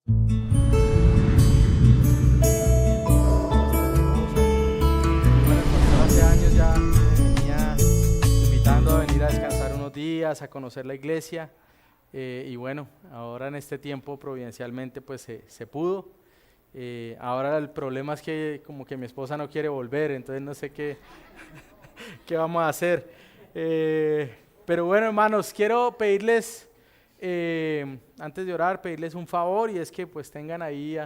Bueno, pues hace años ya me venía invitando a venir a descansar unos días, a conocer la iglesia. Y bueno, ahora en este tiempo providencialmente pues se pudo. Ahora el problema es que como que mi esposa no quiere volver, entonces no sé qué vamos a hacer. Pero bueno, hermanos, quiero pedirles, antes de orar, pedirles un favor, y es que pues tengan ahí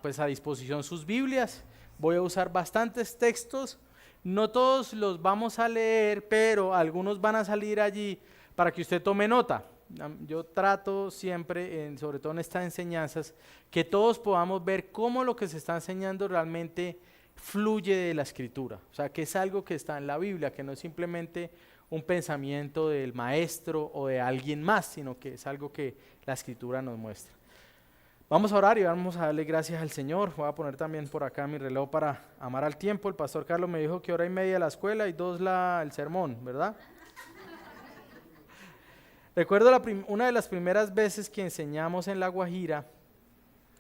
pues a disposición sus Biblias. Voy a usar bastantes textos, no todos los vamos a leer, pero algunos van a salir allí para que usted tome nota. Yo trato siempre, sobre todo en estas enseñanzas, que todos podamos ver cómo lo que se está enseñando realmente fluye de la Escritura. O sea, que es algo que está en la Biblia, que no es simplemente un pensamiento del maestro o de alguien más, sino que es algo que la Escritura nos muestra. Vamos a orar y vamos a darle gracias al Señor. Voy a poner también por acá mi reloj para amar al tiempo. El pastor Carlos me dijo que 1:30 la escuela y 2 el sermón, ¿verdad? Recuerdo una de las primeras veces que enseñamos en La Guajira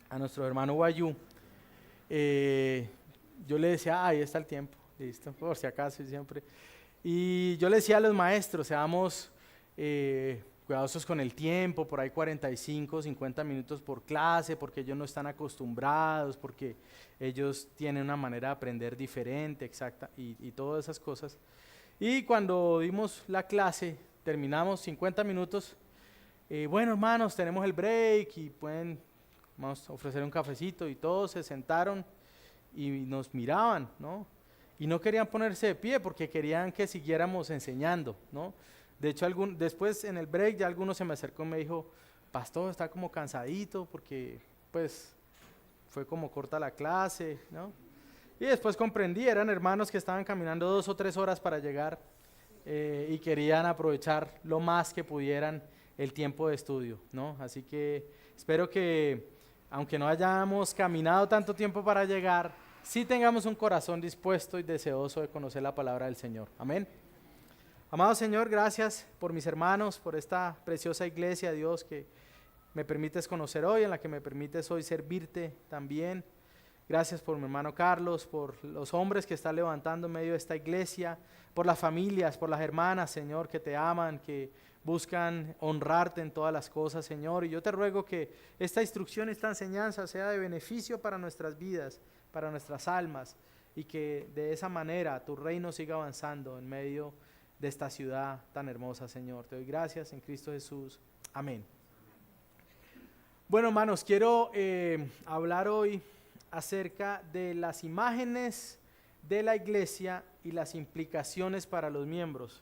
a nuestro hermano Guayú. Yo le decía, ahí está el tiempo, listo, por si acaso y siempre. Y yo le decía a los maestros, seamos cuidadosos con el tiempo, por ahí 45, 50 minutos por clase, porque ellos no están acostumbrados, porque ellos tienen una manera de aprender diferente, exacta, y todas esas cosas. Y cuando dimos la clase, terminamos 50 minutos, bueno hermanos, tenemos el break y vamos a ofrecer un cafecito, y todos se sentaron y nos miraban, ¿no? Y no querían ponerse de pie porque querían que siguiéramos enseñando, ¿no? De hecho, después en el break ya alguno se me acercó y me dijo, pastor, está como cansadito porque pues fue como corta la clase, ¿no? Y después comprendí, eran hermanos que estaban caminando 2 o 3 horas para llegar y querían aprovechar lo más que pudieran el tiempo de estudio, ¿no? Así que espero que, aunque no hayamos caminado tanto tiempo para llegar, sí tengamos un corazón dispuesto y deseoso de conocer la palabra del Señor. Amén. Amado Señor, gracias por mis hermanos, por esta preciosa iglesia, Dios, que me permites conocer hoy, en la que me permites hoy servirte también. Gracias por mi hermano Carlos, por los hombres que están levantando en medio de esta iglesia, por las familias, por las hermanas, Señor, que te aman, que buscan honrarte en todas las cosas, Señor. Y yo te ruego que esta instrucción, esta enseñanza sea de beneficio para nuestras vidas, para nuestras almas, y que de esa manera tu reino siga avanzando en medio de esta ciudad tan hermosa, Señor. Te doy gracias en Cristo Jesús. Amén. Bueno, hermanos, quiero hablar hoy acerca de las imágenes de la iglesia y las implicaciones para los miembros.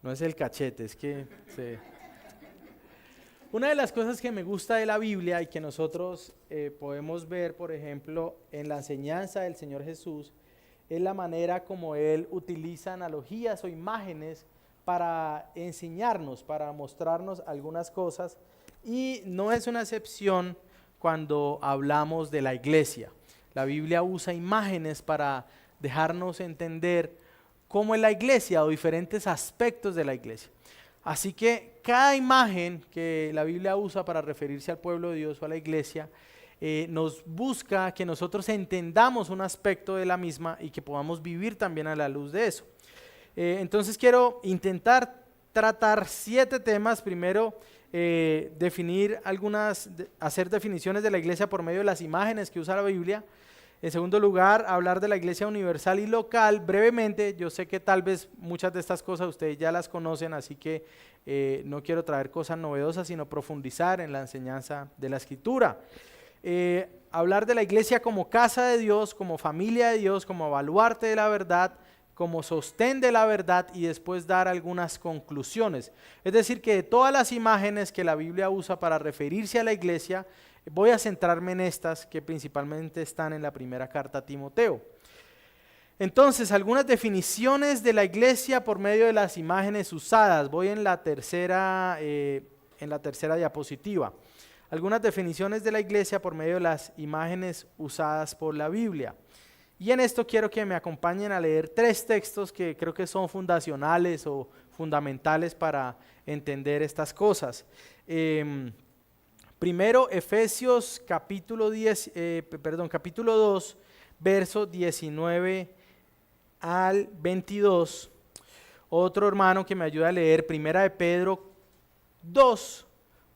No es el cachete, es que Una de las cosas que me gusta de la Biblia y que nosotros podemos ver, por ejemplo, en la enseñanza del Señor Jesús, es la manera como Él utiliza analogías o imágenes para enseñarnos, para mostrarnos algunas cosas, y no es una excepción cuando hablamos de la iglesia. La Biblia usa imágenes para dejarnos entender cómo es la iglesia o diferentes aspectos de la iglesia. Así que cada imagen que la Biblia usa para referirse al pueblo de Dios o a la iglesia, nos busca que nosotros entendamos un aspecto de la misma y que podamos vivir también a la luz de eso. Entonces quiero intentar tratar 7 temas. Primero, hacer definiciones de la iglesia por medio de las imágenes que usa la Biblia. En segundo lugar, hablar de la iglesia universal y local brevemente. Yo sé que tal vez muchas de estas cosas ustedes ya las conocen, así que no quiero traer cosas novedosas, sino profundizar en la enseñanza de la Escritura. Hablar de la iglesia como casa de Dios, como familia de Dios, como baluarte de la verdad, como sostén de la verdad, y después dar algunas conclusiones. Es decir, que de todas las imágenes que la Biblia usa para referirse a la iglesia, voy a centrarme en estas que principalmente están en la primera carta a Timoteo. Entonces, algunas definiciones de la iglesia por medio de las imágenes usadas. Voy en la tercera diapositiva. Algunas definiciones de la iglesia por medio de las imágenes usadas por la Biblia. Y en esto quiero que me acompañen a leer 3 textos que creo que son fundacionales o fundamentales para entender estas cosas. Primero, Efesios capítulo 2, verso 19 al 22. Otro hermano que me ayuda a leer, Primera de Pedro 2,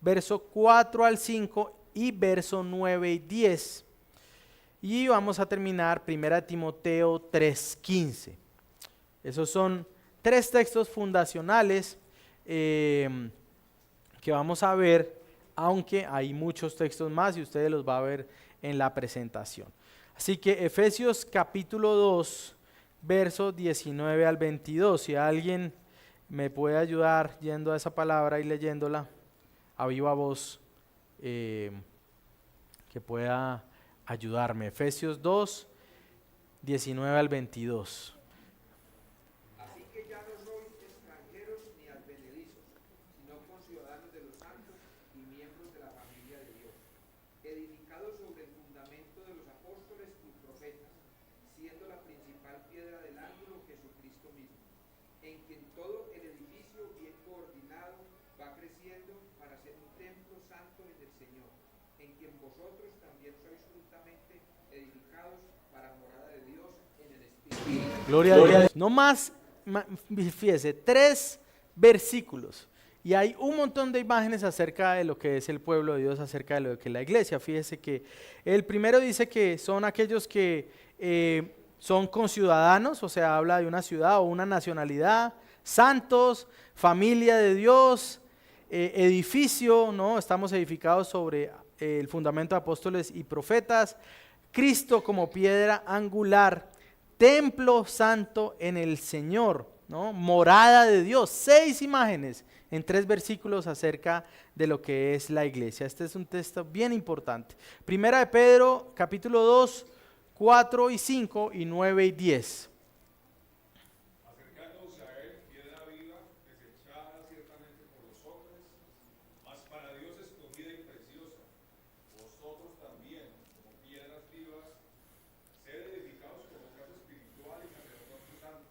verso 4 al 5 y verso 9 y 10. Y vamos a terminar Primera de Timoteo 3:15. Esos son tres textos fundacionales que vamos a ver, aunque hay muchos textos más y ustedes los van a ver en la presentación. Así que Efesios capítulo 2, verso 19 al 22. Si alguien me puede ayudar yendo a esa palabra y leyéndola a viva voz, que pueda ayudarme. Efesios 2, 19 al 22. Así que ya no sois extranjeros ni advenedizos, sino conciudadanos de los santos y miembros de la familia de Dios, edificados sobre el fundamento de los apóstoles y profetas, siendo la principal piedra del ángulo Jesucristo mismo, en quien todo el edificio bien coordinado va creciendo para ser un templo santo en el Señor, en quien vosotros también sois juntamente edificados para morada de Dios en el Espíritu. Gloria a Dios. No más, fíjese, 3 versículos. Y hay un montón de imágenes acerca de lo que es el pueblo de Dios, acerca de lo que es la iglesia. Fíjese que el primero dice que son aquellos que son conciudadanos, o sea, habla de una ciudad o una nacionalidad, santos, familia de Dios, edificio, ¿no? Estamos edificados sobre el fundamento de apóstoles y profetas, Cristo como piedra angular, templo santo en el Señor, ¿no? Morada de Dios. 6 imágenes en 3 versículos acerca de lo que es la iglesia. Este es un texto bien importante. Primera de Pedro, capítulo 2, 4 y 5 y 9 y 10. Acercándoos a él, piedra viva, desechada ciertamente por los hombres, mas para Dios escogida y preciosa. Vosotros también, como piedras vivas, sed edificados como casa espiritual y sacerdocio santo,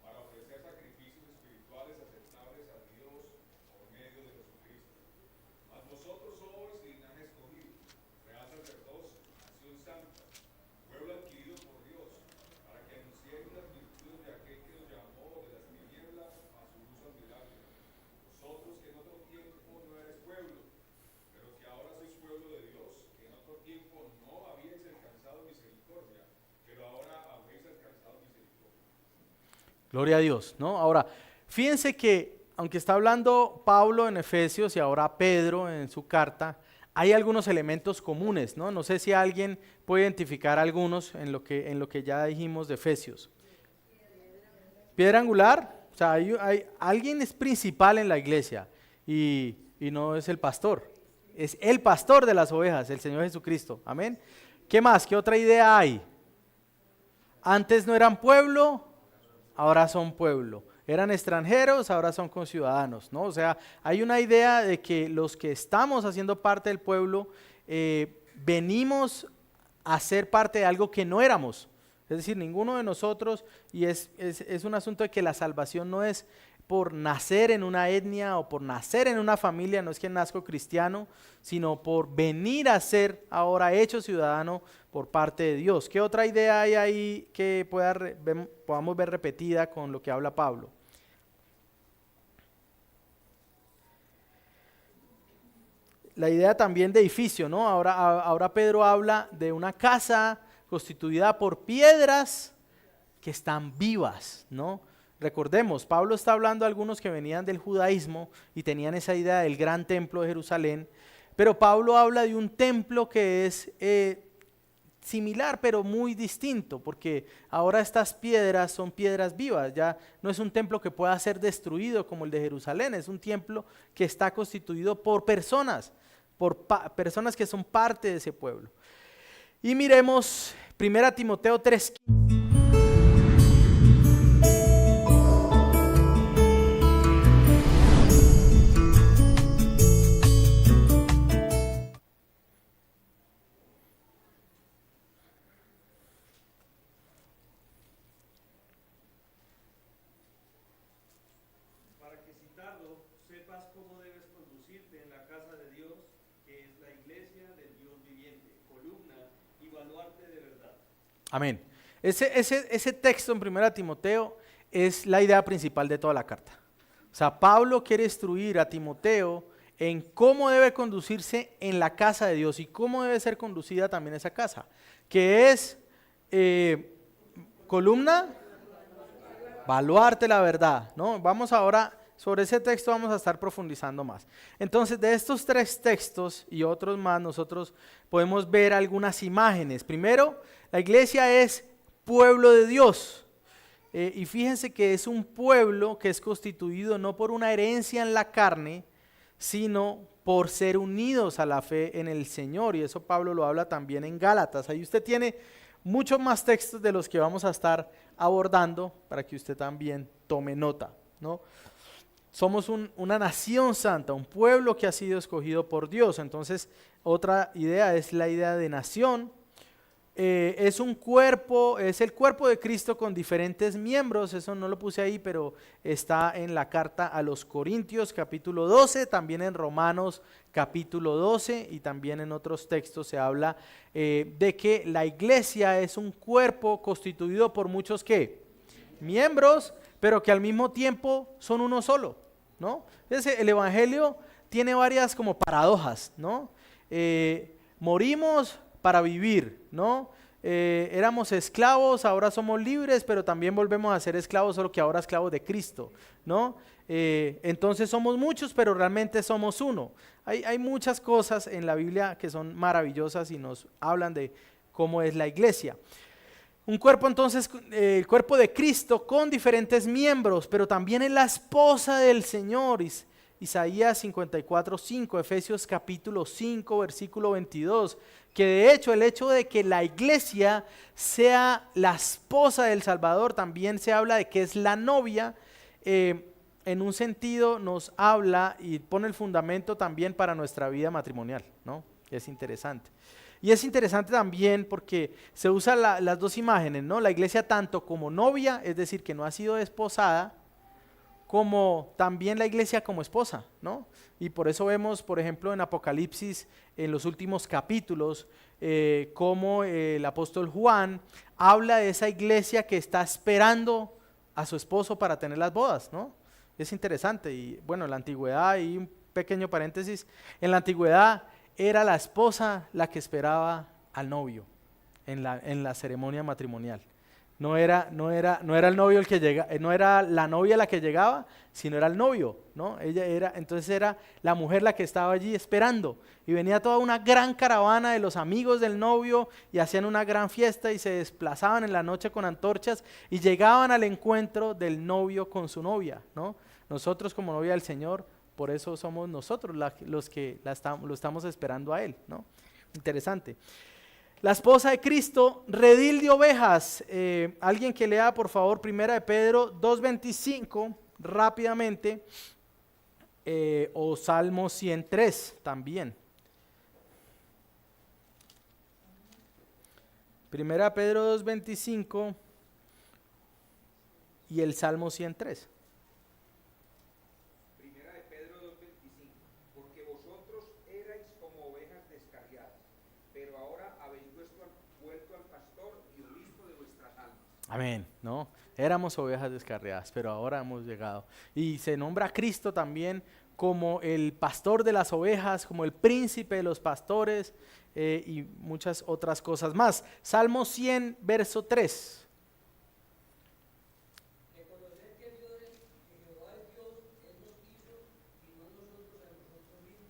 para ofrecer sacrificios espirituales aceptables a Dios por medio de Jesucristo. Mas vosotros sois linaje escogido, real sacerdocio, nación santa, pueblo adquirido por Dios, para que anunciéis las virtudes de aquel que os llamó de las tinieblas a su luz admirable. Vosotros que en otro tiempo no eres pueblo, pero que ahora sois pueblo de Dios, que en otro tiempo no habíais alcanzado misericordia, pero ahora habéis alcanzado misericordia. Gloria a Dios, ¿no? Ahora, fíjense que aunque está hablando Pablo en Efesios y ahora Pedro en su carta, hay algunos elementos comunes, ¿no? No sé si alguien puede identificar algunos en lo que ya dijimos de Efesios. Piedra angular, o sea, alguien es principal en la iglesia y no es el pastor, es el pastor de las ovejas, el Señor Jesucristo, amén. ¿Qué más? ¿Qué otra idea hay? Antes no eran pueblo, ahora son pueblo. Eran extranjeros, ahora son conciudadanos, ¿no? O sea, hay una idea de que los que estamos haciendo parte del pueblo venimos a ser parte de algo que no éramos. Es decir, ninguno de nosotros, y es un asunto de que la salvación no es por nacer en una etnia o por nacer en una familia, no es que nazco cristiano, sino por venir a ser ahora hecho ciudadano por parte de Dios. ¿Qué otra idea hay ahí que podamos ver repetida con lo que habla Pablo? La idea también de edificio, ¿no? Ahora Pedro habla de una casa constituida por piedras que están vivas, ¿no? Recordemos, Pablo está hablando a algunos que venían del judaísmo y tenían esa idea del gran templo de Jerusalén, pero Pablo habla de un templo que es similar pero muy distinto, porque ahora estas piedras son piedras vivas, ya no es un templo que pueda ser destruido como el de Jerusalén, es un templo que está constituido por personas, personas que son parte de ese pueblo. Y miremos 1 Timoteo 3. Para sepas cómo debes conducirte en la casa de Dios, que es la iglesia del Dios viviente, columna y baluarte de verdad. Amén. Ese texto en 1 Timoteo es la idea principal de toda la carta. O sea, Pablo quiere instruir a Timoteo en cómo debe conducirse en la casa de Dios y cómo debe ser conducida también esa casa, que es columna, baluarte la verdad, ¿no? Vamos ahora, sobre ese texto vamos a estar profundizando más. Entonces, de estos 3 textos y otros más, nosotros podemos ver algunas imágenes. Primero, la iglesia es pueblo de Dios. Y fíjense que es un pueblo que es constituido no por una herencia en la carne, sino por ser unidos a la fe en el Señor. Y eso Pablo lo habla también en Gálatas. Ahí usted tiene muchos más textos de los que vamos a estar abordando para que usted también tome nota, ¿no? Somos una nación santa, un pueblo que ha sido escogido por Dios. Entonces, otra idea es la idea de nación. Es un cuerpo, es el cuerpo de Cristo con diferentes miembros. Eso no lo puse ahí, pero está en la carta a los Corintios capítulo 12, también en Romanos capítulo 12 y también en otros textos se habla de que la iglesia es un cuerpo constituido por muchos ¿qué? Miembros, pero que al mismo tiempo son uno solo, ¿no? Entonces, el evangelio tiene varias como paradojas, ¿no? Morimos para vivir, ¿no? Éramos esclavos, ahora somos libres, pero también volvemos a ser esclavos, solo que ahora esclavos de Cristo, ¿no? Entonces somos muchos, pero realmente somos uno. Hay muchas cosas en la Biblia que son maravillosas y nos hablan de cómo es la iglesia. Un cuerpo entonces, el cuerpo de Cristo con diferentes miembros, pero también es la esposa del Señor. Isaías 54:5, Efesios capítulo 5, versículo 22, que de hecho el hecho de que la iglesia sea la esposa del Salvador, también se habla de que es la novia, en un sentido nos habla y pone el fundamento también para nuestra vida matrimonial, ¿no? Es interesante. Y es interesante también porque se usan las 2 imágenes, ¿no? La iglesia tanto como novia, es decir, que no ha sido desposada, como también la iglesia como esposa, ¿no? Y por eso vemos, por ejemplo, en Apocalipsis, en los últimos capítulos, como el apóstol Juan habla de esa iglesia que está esperando a su esposo para tener las bodas, ¿no? Es interesante. Y bueno, en la antigüedad, y un pequeño paréntesis, en la antigüedad era la esposa la que esperaba al novio en la ceremonia matrimonial. No era el novio el que llega, no era la novia la que llegaba, sino era el novio, ¿no? Entonces era la mujer la que estaba allí esperando. Y venía toda una gran caravana de los amigos del novio y hacían una gran fiesta y se desplazaban en la noche con antorchas y llegaban al encuentro del novio con su novia, ¿no? Nosotros como novia del Señor, por eso somos nosotros los que lo estamos esperando a Él, ¿no? Interesante. La esposa de Cristo, redil de ovejas. Alguien que lea por favor 1 Pedro 2:25 rápidamente, o Salmo 103 también. 1 Pedro 2:25 y el Salmo 103. Primera de Pedro 2:25, porque vosotros erais como ovejas descarriadas, pero ahora habéis vuelto al pastor y obispo de vuestras almas. Amén, ¿no? Éramos ovejas descarriadas, pero ahora hemos llegado. Y se nombra a Cristo también como el pastor de las ovejas, como el príncipe de los pastores, y muchas otras cosas más. Salmo 100, verso 3. Reconocer que Jehová es Dios, Él nos hizo y no nosotros a nosotros mismos.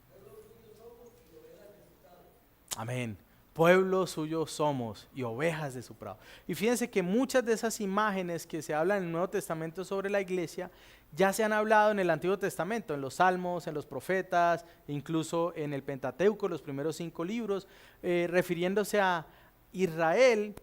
Pueblo suyo somos y ovejas de su prado. Amén. Pueblo suyo somos y ovejas de su prado. Y fíjense que muchas de esas imágenes que se hablan en el Nuevo Testamento sobre la iglesia ya se han hablado en el Antiguo Testamento, en los Salmos, en los profetas, incluso en el Pentateuco, los primeros 5 libros, refiriéndose a Israel.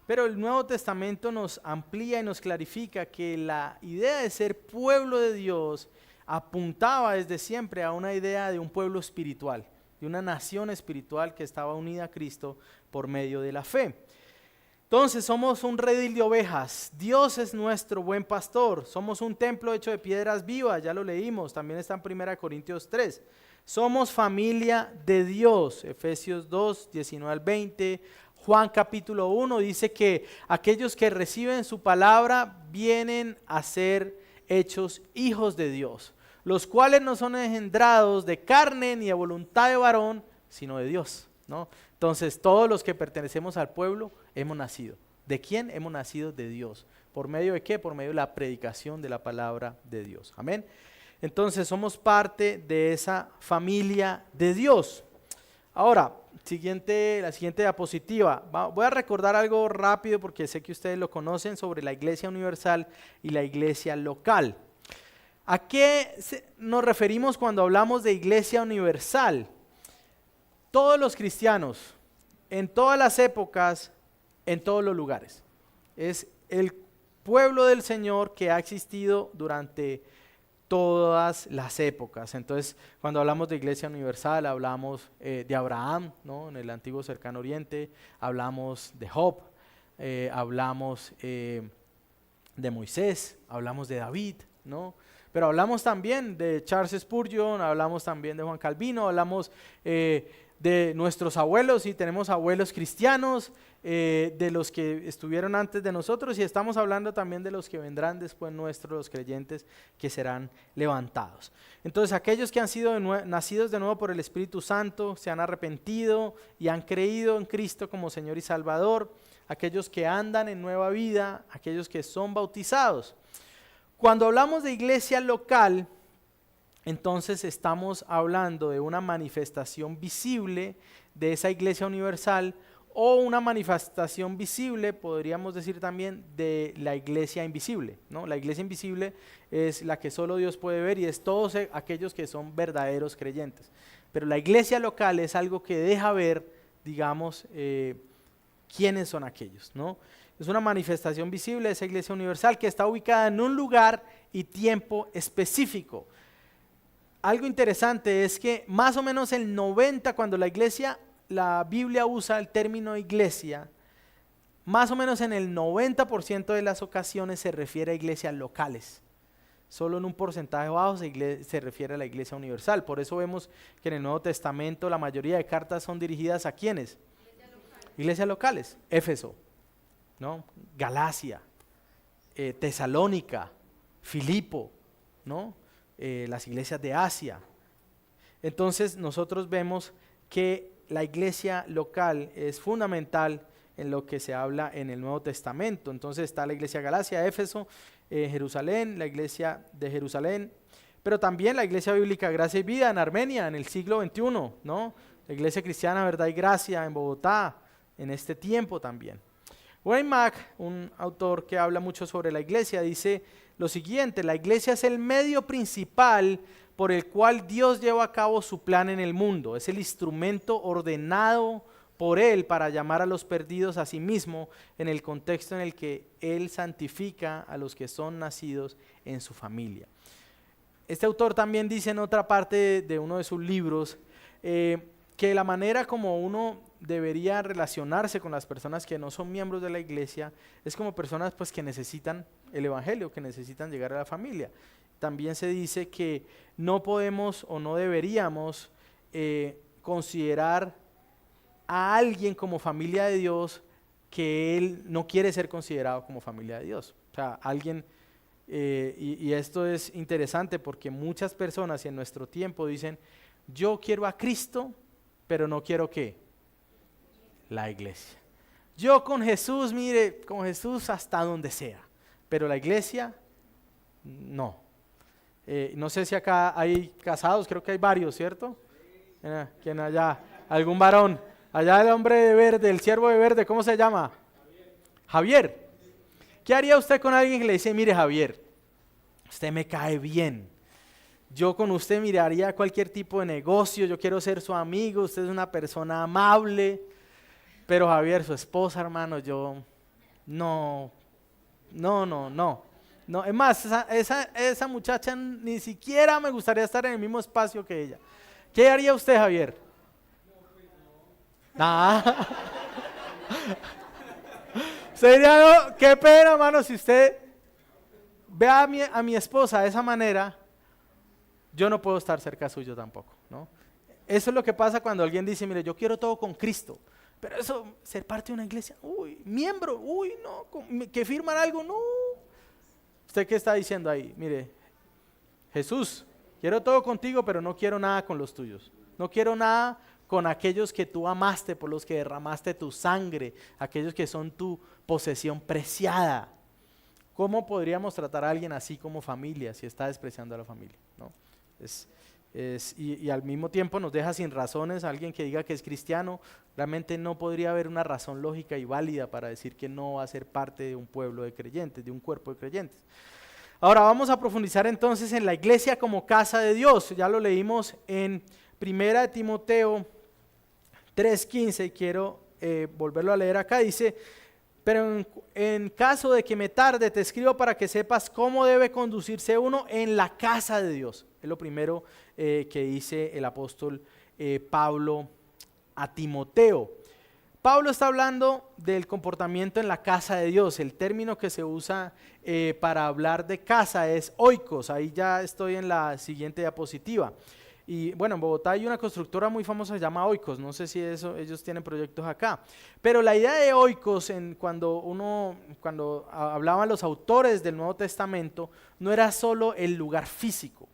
Pero el Nuevo Testamento nos amplía y nos clarifica que la idea de ser pueblo de Dios apuntaba desde siempre a una idea de un pueblo espiritual, de una nación espiritual que estaba unida a Cristo por medio de la fe. Entonces somos un redil de ovejas, Dios es nuestro buen pastor, somos un templo hecho de piedras vivas, ya lo leímos, también está en 1 Corintios 3. Somos familia de Dios, Efesios 2, 19 al 20, Juan capítulo 1 dice que aquellos que reciben su palabra vienen a ser hechos hijos de Dios, los cuales no son engendrados de carne ni de voluntad de varón, sino de Dios, ¿no? Entonces todos los que pertenecemos al pueblo hemos nacido. ¿De quién? Hemos nacido de Dios. ¿Por medio de qué? Por medio de la predicación de la palabra de Dios. Amén. Entonces somos parte de esa familia de Dios. Ahora, la siguiente diapositiva. Voy a recordar algo rápido porque sé que ustedes lo conocen sobre la iglesia universal y la iglesia local. ¿A qué nos referimos cuando hablamos de iglesia universal? Todos los cristianos, en todas las épocas, en todos los lugares. Es el pueblo del Señor que ha existido durante todas las épocas. Entonces, cuando hablamos de iglesia universal, hablamos de Abraham, ¿no? En el antiguo cercano oriente, hablamos de Job, hablamos de Moisés, hablamos de David, ¿no? Pero hablamos también de Charles Spurgeon, hablamos también de Juan Calvino, hablamos de nuestros abuelos, y tenemos abuelos cristianos, de los que estuvieron antes de nosotros, y estamos hablando también de los que vendrán después nuestros, los creyentes que serán levantados. Entonces aquellos que han sido nacidos de nuevo por el Espíritu Santo, se han arrepentido y han creído en Cristo como Señor y Salvador, aquellos que andan en nueva vida, aquellos que son bautizados. Cuando hablamos de iglesia local, entonces estamos hablando de una manifestación visible de esa iglesia universal, o una manifestación visible, podríamos decir también, de la iglesia invisible, ¿no? La iglesia invisible es la que solo Dios puede ver y es todos aquellos que son verdaderos creyentes. Pero la iglesia local es algo que deja ver, digamos, quiénes son aquellos, ¿no? Es una manifestación visible de esa iglesia universal que está ubicada en un lugar y tiempo específico. Algo interesante es que más o menos el 90%, cuando la Biblia usa el término iglesia, más o menos en el 90% de las ocasiones se refiere a iglesias locales. Solo en un porcentaje bajo se refiere a la iglesia universal. Por eso vemos que en el Nuevo Testamento la mayoría de cartas son dirigidas a ¿quiénes? Iglesias locales. Éfeso, ¿no? Galacia, Tesalónica, Filipo, ¿no? Las iglesias de Asia. Entonces nosotros vemos que la iglesia local es fundamental en lo que se habla en el Nuevo Testamento. Entonces está la iglesia de Galacia, Éfeso, Jerusalén, la iglesia de Jerusalén, pero también la iglesia bíblica Gracia y Vida en Armenia en el siglo XXI, ¿no? La iglesia cristiana Verdad y Gracia en Bogotá en este tiempo también. Wayne Mack, un autor que habla mucho sobre la iglesia, dice lo siguiente: la iglesia es el medio principal por el cual Dios lleva a cabo su plan en el mundo. Es el instrumento ordenado por Él para llamar a los perdidos a sí mismo en el contexto en el que Él santifica a los que son nacidos en su familia. Este autor también dice en otra parte de uno de sus libros que la manera como uno debería relacionarse con las personas que no son miembros de la iglesia es como personas pues que necesitan el evangelio, que necesitan llegar a la familia. También se dice que no podemos o no deberíamos considerar a alguien como familia de Dios que él no quiere ser considerado como familia de Dios. O sea, alguien, y esto es interesante porque muchas personas en nuestro tiempo dicen, yo quiero a Cristo, pero no quiero ¿qué? La iglesia. Yo con Jesús, mire, con Jesús hasta donde sea, pero la iglesia, no. No sé si acá hay casados, creo que hay varios, ¿cierto? ¿Quién allá? ¿Algún varón? Allá el hombre de verde, el siervo de verde, ¿cómo se llama? Javier. ¿Qué haría usted con alguien que le dice, mire Javier, usted me cae bien, yo con usted miraría cualquier tipo de negocio, yo quiero ser su amigo, usted es una persona amable, pero Javier, su esposa, hermano, yo no, es más, esa muchacha ni siquiera me gustaría estar en el mismo espacio que ella. ¿Qué haría usted, Javier? Usted diría, no, qué pena, hermano, si usted ve a mi esposa de esa manera, yo no puedo estar cerca suyo tampoco, ¿no? Eso es lo que pasa cuando alguien dice, mire, yo quiero todo con Cristo, pero eso, ser parte de una iglesia, uy, miembro, uy, no, que firman algo, no. ¿Usted qué está diciendo ahí? Mire, Jesús, quiero todo contigo, pero no quiero nada con los tuyos. No quiero nada con aquellos que tú amaste, por los que derramaste tu sangre, aquellos que son tu posesión preciada. ¿Cómo podríamos tratar a alguien así como familia si está despreciando a la familia? ¿No? Y al mismo tiempo nos deja sin razones a alguien que diga que es cristiano. Realmente no podría haber una razón lógica y válida para decir que no va a ser parte de un pueblo de creyentes, de un cuerpo de creyentes. Ahora vamos a profundizar entonces en la iglesia como casa de Dios. Ya lo leímos en 1 Timoteo 3:15 y quiero volverlo a leer acá. Dice, pero en caso de que me tarde, te escribo para que sepas cómo debe conducirse uno en la casa de Dios. Es lo primero que dice el apóstol Pablo a Timoteo. Pablo está hablando del comportamiento en la casa de Dios. El término que se usa para hablar de casa es oikos. Ahí ya estoy en la siguiente diapositiva. Y bueno, en Bogotá hay una constructora muy famosa que se llama Oikos, no sé si ellos tienen proyectos acá, pero la idea de Oikos, cuando hablaban los autores del Nuevo Testamento, no era solo el lugar físico,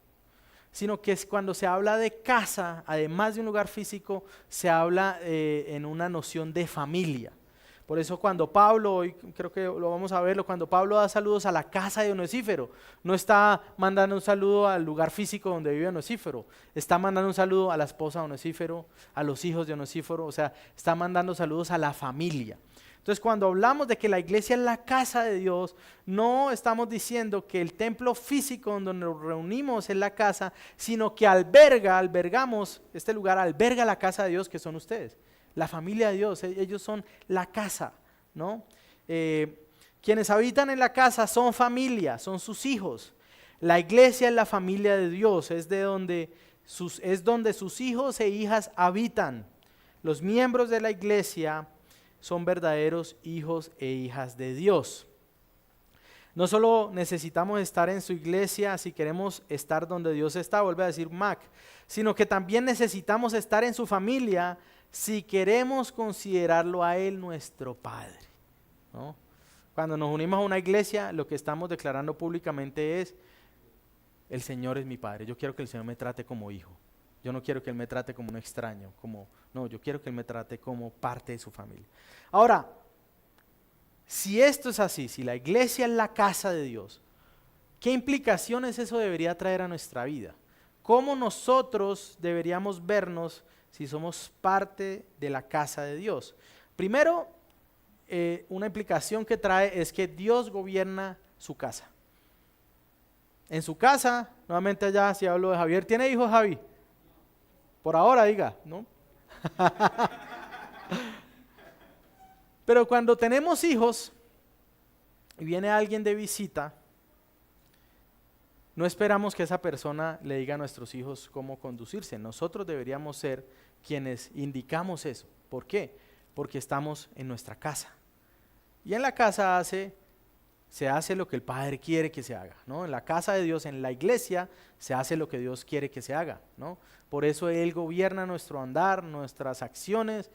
sino que es cuando se habla de casa, además de un lugar físico, se habla en una noción de familia. Por eso cuando Pablo, hoy creo que lo vamos a verlo, cuando Pablo da saludos a la casa de Onesíforo, no está mandando un saludo al lugar físico donde vive Onesíforo, está mandando un saludo a la esposa de Onesíforo, a los hijos de Onesíforo, o sea, está mandando saludos a la familia. Entonces cuando hablamos de que la iglesia es la casa de Dios, no estamos diciendo que el templo físico donde nos reunimos es la casa, sino que albergamos, este lugar alberga la casa de Dios que son ustedes. La familia de Dios, ellos son la casa, ¿no? Quienes habitan en la casa son familia, son sus hijos. La iglesia es la familia de Dios, es donde sus hijos e hijas habitan. Los miembros de la iglesia son verdaderos hijos e hijas de Dios. No solo necesitamos estar en su iglesia si queremos estar donde Dios está, vuelve a decir Mac, sino que también necesitamos estar en su familia si queremos considerarlo a Él nuestro Padre, ¿no? Cuando nos unimos a una iglesia, lo que estamos declarando públicamente es, el Señor es mi Padre, yo quiero que el Señor me trate como hijo, yo no quiero que Él me trate como un extraño, no, yo quiero que Él me trate como parte de su familia. Ahora, si esto es así, si la iglesia es la casa de Dios, ¿qué implicaciones eso debería traer a nuestra vida? ¿Cómo nosotros deberíamos vernos si somos parte de la casa de Dios? Primero, una implicación que trae es que Dios gobierna su casa. En su casa, nuevamente allá si hablo de Javier, ¿tiene hijos Javi? Por ahora diga, ¿no? Pero cuando tenemos hijos y viene alguien de visita, no esperamos que esa persona le diga a nuestros hijos cómo conducirse. Nosotros deberíamos ser quienes indicamos eso. ¿Por qué? Porque estamos en nuestra casa. Y en la casa se hace lo que el Padre quiere que se haga, ¿no? En la casa de Dios, en la iglesia, se hace lo que Dios quiere que se haga, ¿no? Por eso Él gobierna nuestro andar, nuestras acciones,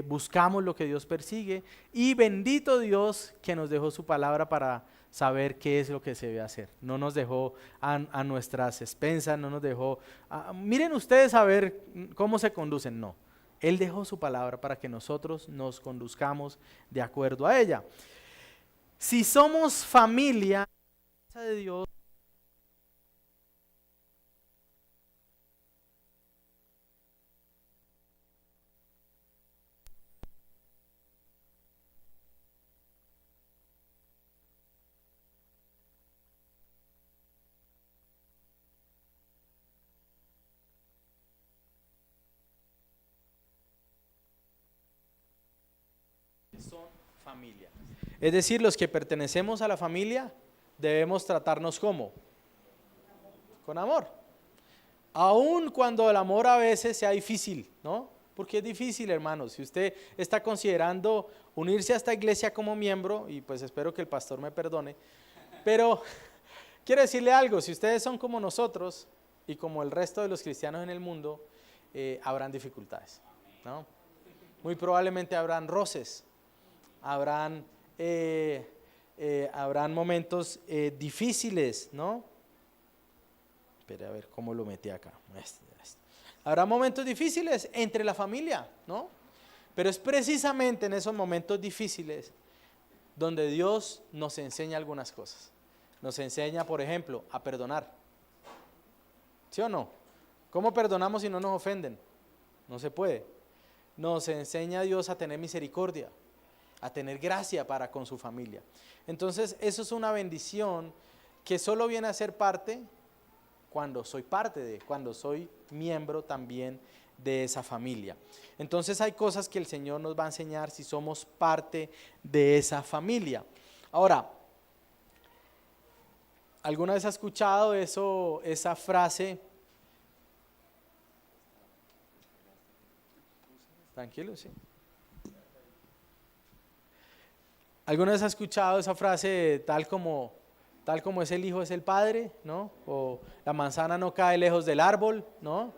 buscamos lo que Dios persigue. Y bendito Dios que nos dejó su palabra para saber qué es lo que se debe hacer. No nos dejó a nuestras expensas, no nos dejó, miren ustedes a ver cómo se conducen, no. Él dejó su palabra para que nosotros nos conduzcamos de acuerdo a ella. Si somos familia de Dios, son familia. Es decir, los que pertenecemos a la familia debemos tratarnos ¿cómo? Con amor. Aun cuando el amor a veces sea difícil, ¿no? Porque es difícil, hermanos. Si usted está considerando unirse a esta iglesia como miembro, y pues espero que el pastor me perdone, pero quiero decirle algo, si ustedes son como nosotros y como el resto de los cristianos en el mundo, habrán dificultades, ¿no? Muy probablemente habrán roces, habrán momentos difíciles, ¿no? Espera a ver cómo lo metí acá. Habrá momentos difíciles entre la familia, ¿no? Pero es precisamente en esos momentos difíciles donde Dios nos enseña algunas cosas. Nos enseña, por ejemplo, a perdonar. ¿Sí o no? ¿Cómo perdonamos si no nos ofenden? No se puede. Nos enseña Dios a tener misericordia, a tener gracia para con su familia. Entonces, eso es una bendición que solo viene a ser parte cuando soy miembro también de esa familia. Entonces hay cosas que el Señor nos va a enseñar si somos parte de esa familia. Ahora, ¿alguna vez has escuchado esa frase? Tranquilo, sí. ¿Alguna vez has escuchado esa frase tal como es el hijo es el padre, ¿no? O la manzana no cae lejos del árbol, ¿no?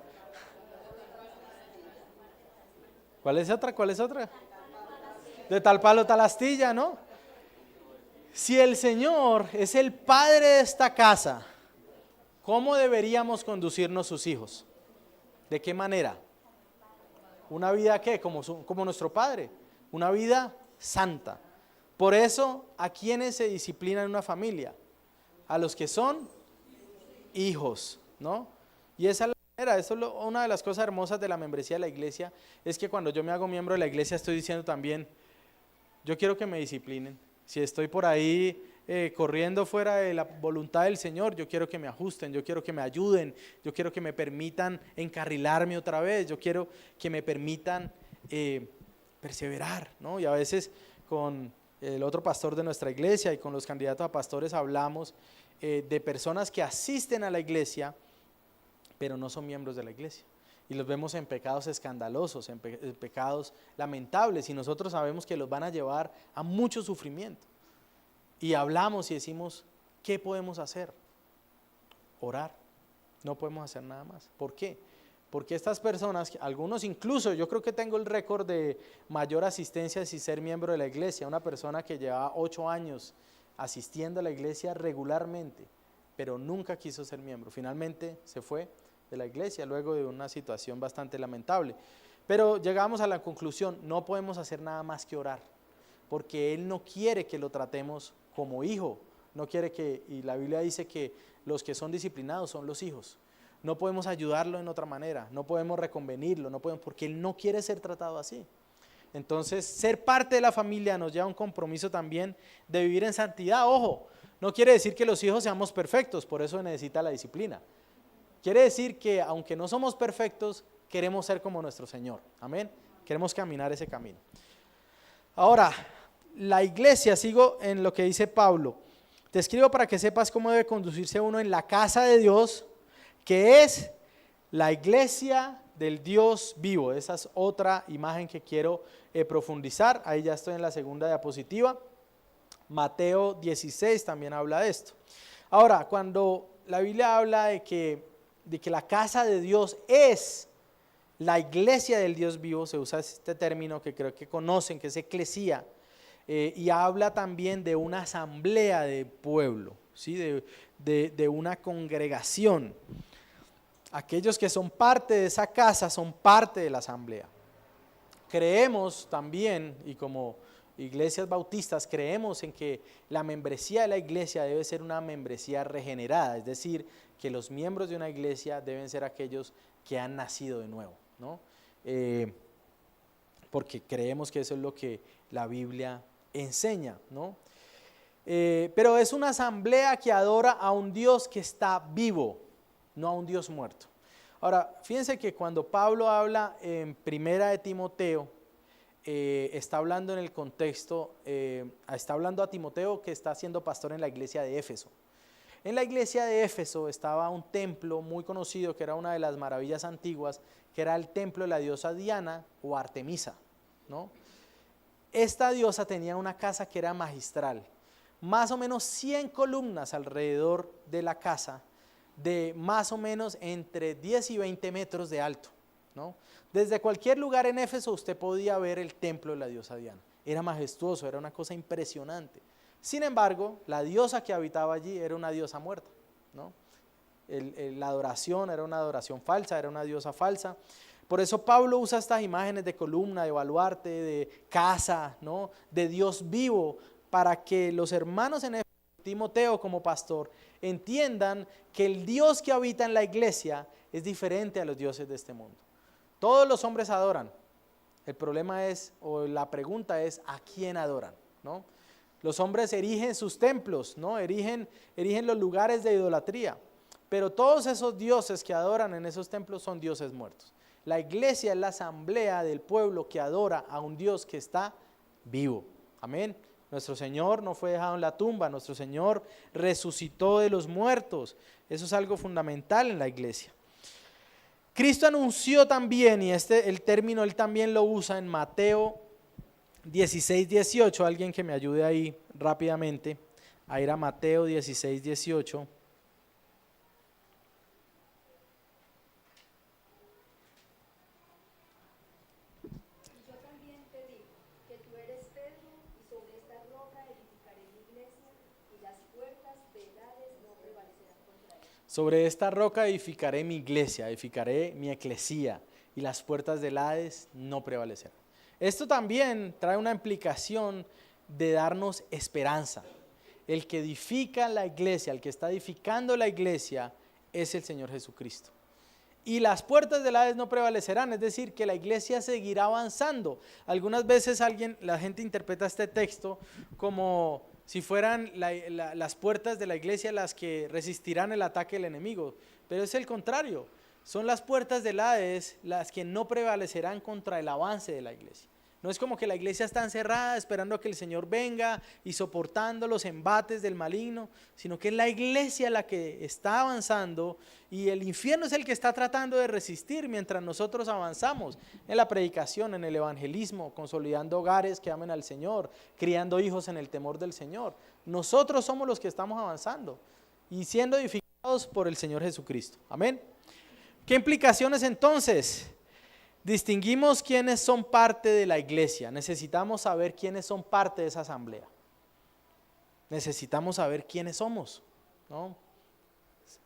¿Cuál es otra? De tal palo, tal astilla, ¿no? Si el Señor es el padre de esta casa, ¿cómo deberíamos conducirnos sus hijos? ¿De qué manera? Una vida ¿qué? Como nuestro padre, una vida santa. Por eso, ¿a quiénes se disciplina en una familia? A los que son hijos, ¿no? Y esa es la manera, una de las cosas hermosas de la membresía de la iglesia, es que cuando yo me hago miembro de la iglesia estoy diciendo también, yo quiero que me disciplinen. Si estoy por ahí corriendo fuera de la voluntad del Señor, yo quiero que me ajusten, yo quiero que me ayuden, yo quiero que me permitan encarrilarme otra vez, yo quiero que me permitan perseverar, ¿no? Y a veces con el otro pastor de nuestra iglesia y con los candidatos a pastores hablamos de personas que asisten a la iglesia, pero no son miembros de la iglesia. Y los vemos en pecados escandalosos, en pecados lamentables, y nosotros sabemos que los van a llevar a mucho sufrimiento. Y hablamos y decimos, ¿qué podemos hacer? Orar. No podemos hacer nada más. ¿Por qué? Porque estas personas, algunos incluso, yo creo que tengo el récord de mayor asistencia sin ser miembro de la iglesia, una persona que llevaba 8 años asistiendo a la iglesia regularmente, pero nunca quiso ser miembro. Finalmente se fue de la iglesia luego de una situación bastante lamentable. Pero llegamos a la conclusión, no podemos hacer nada más que orar, porque Él no quiere que lo tratemos como hijo, no quiere y la Biblia dice que los que son disciplinados son los hijos. No podemos ayudarlo en otra manera, no podemos reconvenirlo, porque Él no quiere ser tratado así. Entonces, ser parte de la familia nos lleva a un compromiso también de vivir en santidad. Ojo, no quiere decir que los hijos seamos perfectos, por eso necesita la disciplina. Quiere decir que aunque no somos perfectos, queremos ser como nuestro Señor. Amén. Queremos caminar ese camino. Ahora, la iglesia, sigo en lo que dice Pablo. Te escribo para que sepas cómo debe conducirse uno en la casa de Dios, que es la iglesia del Dios vivo. Esa es otra imagen que quiero profundizar. Ahí ya estoy en la segunda diapositiva. Mateo 16 también habla de esto. Ahora, cuando la Biblia habla de que la casa de Dios es la iglesia del Dios vivo, se usa este término que creo que conocen, que es eclesía, y habla también de una asamblea de pueblo, ¿sí? de una congregación. Aquellos que son parte de esa casa son parte de la asamblea. Creemos también, y como iglesias bautistas, creemos en que la membresía de la iglesia debe ser una membresía regenerada, es decir, que los miembros de una iglesia deben ser aquellos que han nacido de nuevo, ¿no? Porque creemos que eso es lo que la Biblia enseña, ¿no? Pero es una asamblea que adora a un Dios que está vivo, no a un Dios muerto. Ahora, fíjense que cuando Pablo habla en Primera de Timoteo, está hablando en el contexto, está hablando a Timoteo que está siendo pastor en la iglesia de Éfeso. En la iglesia de Éfeso estaba un templo muy conocido que era una de las maravillas antiguas, que era el templo de la diosa Diana o Artemisa, ¿no? esta diosa tenía una casa que era magistral, más o menos 100 columnas alrededor de la casa, de más o menos entre 10 y 20 metros de alto, ¿no? Desde cualquier lugar en Éfeso usted podía ver el templo de la diosa Diana. Era majestuoso, era una cosa impresionante. Sin embargo, la diosa que habitaba allí era una diosa muerta, ¿no? La adoración era una adoración falsa, era una diosa falsa. Por eso Pablo usa estas imágenes de columna, de baluarte, de casa, ¿no? De Dios vivo, para que los hermanos en Éfeso, Timoteo como pastor, entiendan que el Dios que habita en la iglesia es diferente a los dioses de este mundo. Todos los hombres adoran. El problema es, o la pregunta es, ¿a quién adoran? ¿No? Los hombres erigen sus templos, ¿no? Erigen los lugares de idolatría. Pero todos esos dioses que adoran en esos templos son dioses muertos. La iglesia es la asamblea del pueblo que adora a un Dios que está vivo. Amén. Nuestro Señor no fue dejado en la tumba, nuestro Señor resucitó de los muertos. Eso es algo fundamental en la iglesia. Cristo anunció también, y el término él también lo usa en Mateo 16, 18, alguien que me ayude ahí rápidamente, a ir a Mateo 16, 18. Sobre esta roca edificaré mi iglesia, edificaré mi eclesía, y las puertas del Hades no prevalecerán. Esto también trae una implicación de darnos esperanza. El que edifica la iglesia, el que está edificando la iglesia, es el Señor Jesucristo. Y las puertas del Hades no prevalecerán, es decir, que la iglesia seguirá avanzando. Algunas veces la gente interpreta este texto como si fueran las puertas de la iglesia las que resistirán el ataque del enemigo, pero es el contrario, son las puertas del Hades las que no prevalecerán contra el avance de la iglesia. No es como que la iglesia está encerrada esperando a que el Señor venga y soportando los embates del maligno, sino que es la iglesia la que está avanzando y el infierno es el que está tratando de resistir mientras nosotros avanzamos en la predicación, en el evangelismo, consolidando hogares que amen al Señor, criando hijos en el temor del Señor. Nosotros somos los que estamos avanzando y siendo edificados por el Señor Jesucristo. Amén. ¿Qué implicaciones entonces? Distinguimos quiénes son parte de la iglesia. Necesitamos saber quiénes son parte de esa asamblea. Necesitamos saber quiénes somos, ¿no?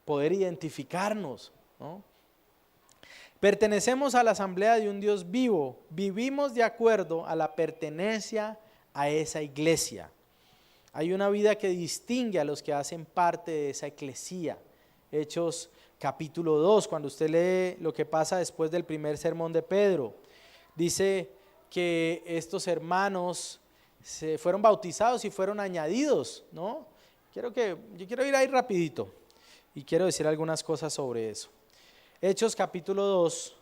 Poder identificarnos, ¿no? Pertenecemos a la asamblea de un Dios vivo. Vivimos de acuerdo a la pertenencia a esa iglesia. Hay una vida que distingue a los que hacen parte de esa eclesía. Hechos capítulo 2, cuando usted lee lo que pasa después del primer sermón de Pedro, dice que estos hermanos se fueron bautizados y fueron añadidos, ¿no? Yo quiero ir ahí rapidito y quiero decir algunas cosas sobre eso. Hechos capítulo 2,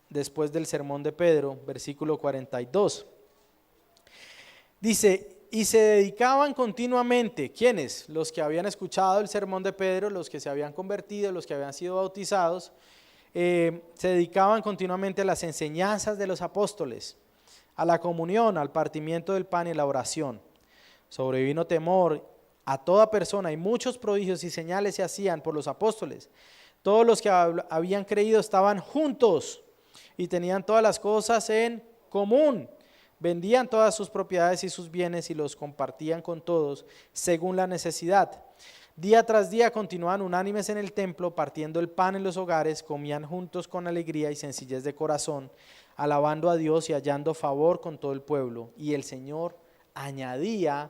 después del sermón de Pedro, versículo 42. Dice: y se dedicaban continuamente, ¿quiénes? Los que habían escuchado el sermón de Pedro, los que se habían convertido, los que habían sido bautizados, se dedicaban continuamente a las enseñanzas de los apóstoles, a la comunión, al partimiento del pan y la oración. Sobrevino temor a toda persona y muchos prodigios y señales se hacían por los apóstoles. Todos los que habían creído estaban juntos y tenían todas las cosas en común. Vendían todas sus propiedades y sus bienes y los compartían con todos según la necesidad. Día tras día continuaban unánimes en el templo, partiendo el pan en los hogares, comían juntos con alegría y sencillez de corazón, alabando a Dios y hallando favor con todo el pueblo. Y el Señor añadía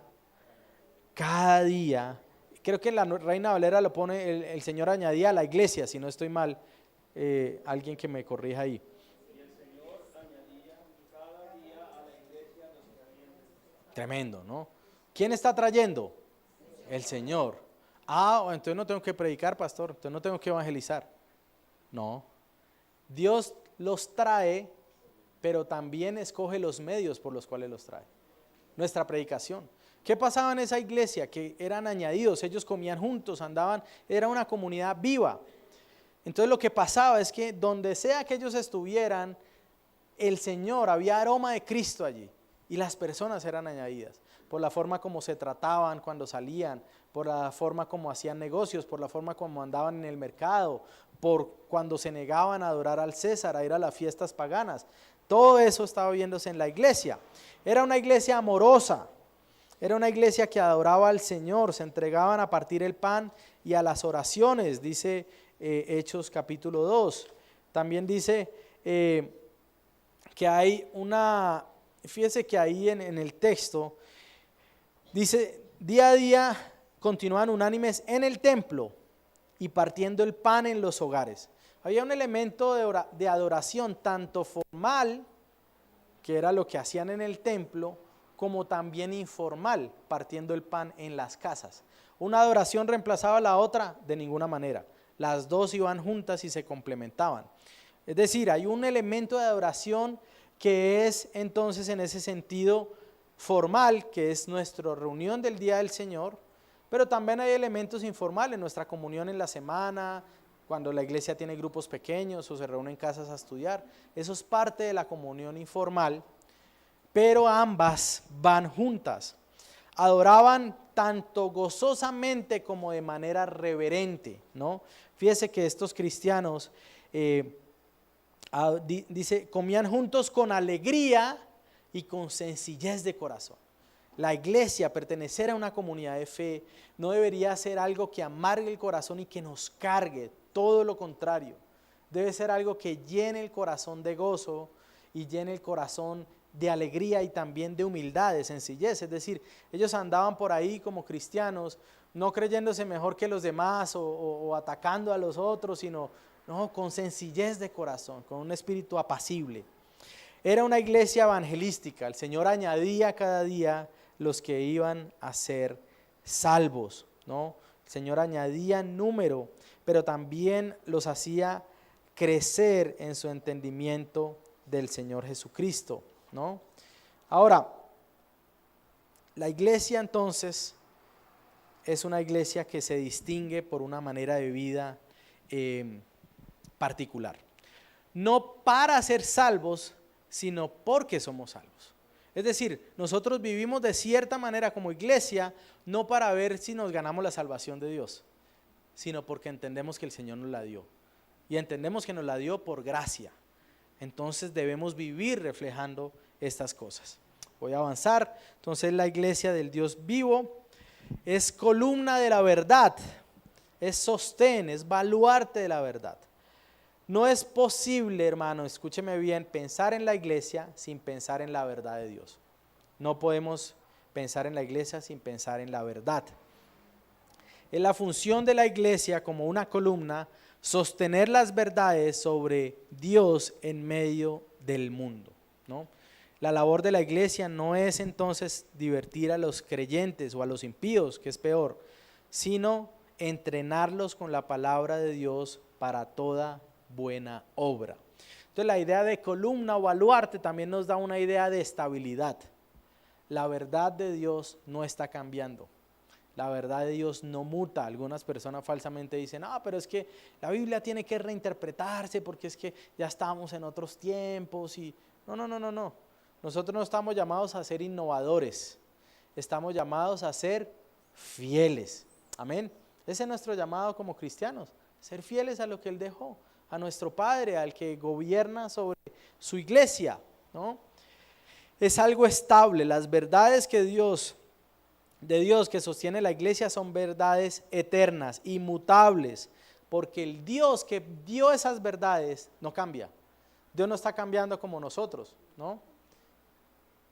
cada día, creo que en la Reina Valera lo pone, el Señor añadía a la iglesia, si no estoy mal, alguien que me corrija ahí. Tremendo, ¿no? ¿Quién está trayendo? El Señor. Entonces no tengo que predicar, pastor, entonces no tengo que evangelizar. No. Dios los trae, pero también escoge los medios por los cuales los trae. Nuestra predicación. ¿Qué pasaba en esa iglesia? Que eran añadidos, ellos comían juntos, andaban, era una comunidad viva. Entonces lo que pasaba es que donde sea que ellos estuvieran, el Señor, había aroma de Cristo allí y las personas eran añadidas por la forma como se trataban cuando salían, por la forma como hacían negocios, por la forma como andaban en el mercado, por cuando se negaban a adorar al César, a ir a las fiestas paganas. Todo eso estaba viéndose en la iglesia. Era una iglesia amorosa, era una iglesia que adoraba al Señor, se entregaban a partir el pan y a las oraciones, dice Hechos capítulo 2. También dice que hay una, fíjese que ahí en el texto, dice, día a día continuaban unánimes en el templo y partiendo el pan en los hogares. Había un elemento de adoración tanto formal, que era lo que hacían en el templo, como también informal, partiendo el pan en las casas. ¿Una adoración reemplazaba a la otra? De ninguna manera. Las dos iban juntas y se complementaban. Es decir, hay un elemento de adoración que es entonces en ese sentido formal, que es nuestra reunión del Día del Señor, pero también hay elementos informales, nuestra comunión en la semana, cuando la iglesia tiene grupos pequeños o se reúne en casas a estudiar. Eso es parte de la comunión informal, pero ambas van juntas. Adoraban tanto gozosamente como de manera reverente, ¿no? Fíjese que estos cristianos, dice, comían juntos con alegría y con sencillez de corazón. La iglesia, pertenecer a una comunidad de fe, no debería ser algo que amargue el corazón y que nos cargue, todo lo contrario. Debe ser algo que llene el corazón de gozo y llene el corazón de alegría y también de humildad, de sencillez. Es decir, ellos andaban por ahí como cristianos, no creyéndose mejor que los demás o atacando a los otros, sino no, con sencillez de corazón, con un espíritu apacible. Era una iglesia evangelística. El Señor añadía cada día los que iban a ser salvos, ¿no? El Señor añadía número, pero también los hacía crecer en su entendimiento del Señor Jesucristo, ¿no? Ahora, la iglesia entonces es una iglesia que se distingue por una manera de vida particular. No para ser salvos, sino porque somos salvos. Es decir, nosotros vivimos de cierta manera como iglesia, no para ver si nos ganamos la salvación de Dios, sino porque entendemos que el Señor nos la dio. Y entendemos que nos la dio por gracia. Entonces debemos vivir reflejando estas cosas. Voy a avanzar. Entonces la iglesia del Dios vivo es columna de la verdad, es sostén, es baluarte de la verdad. No es posible, hermano, escúcheme bien, pensar en la iglesia sin pensar en la verdad de Dios. No podemos pensar en la iglesia sin pensar en la verdad. Es la función de la iglesia como una columna, sostener las verdades sobre Dios en medio del mundo, ¿no? La labor de la iglesia no es entonces divertir a los creyentes o a los impíos, que es peor, sino entrenarlos con la palabra de Dios para toda buena obra. Entonces la idea de columna o baluarte también nos da una idea de estabilidad. La verdad de Dios no está cambiando. La verdad de Dios no muta. Algunas personas falsamente dicen, pero es que la Biblia tiene que reinterpretarse porque es que ya estamos en otros tiempos. Y no. Nosotros no estamos llamados a ser innovadores. Estamos llamados a ser fieles. Amén. Ese es nuestro llamado como cristianos. Ser fieles a lo que Él dejó. A nuestro Padre, al que gobierna sobre su iglesia, ¿no? Es algo estable. Las verdades de Dios que sostiene la iglesia son verdades eternas, inmutables, porque el Dios que dio esas verdades no cambia. Dios no está cambiando como nosotros, ¿no?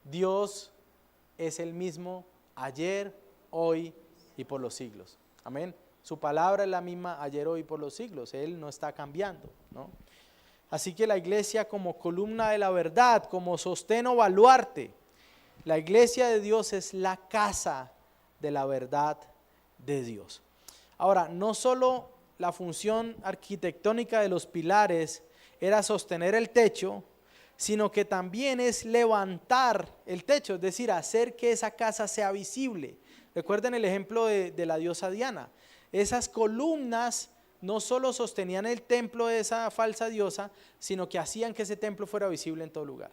Dios es el mismo ayer, hoy y por los siglos. Amén. Su palabra es la misma ayer, hoy y por los siglos. Él no está cambiando, ¿no? Así que la iglesia como columna de la verdad, como sostén o baluarte, la iglesia de Dios es la casa de la verdad de Dios. Ahora, no solo la función arquitectónica de los pilares era sostener el techo, sino que también es levantar el techo, es decir, hacer que esa casa sea visible. Recuerden el ejemplo de la diosa Diana. Esas columnas no solo sostenían el templo de esa falsa diosa, sino que hacían que ese templo fuera visible en todo lugar.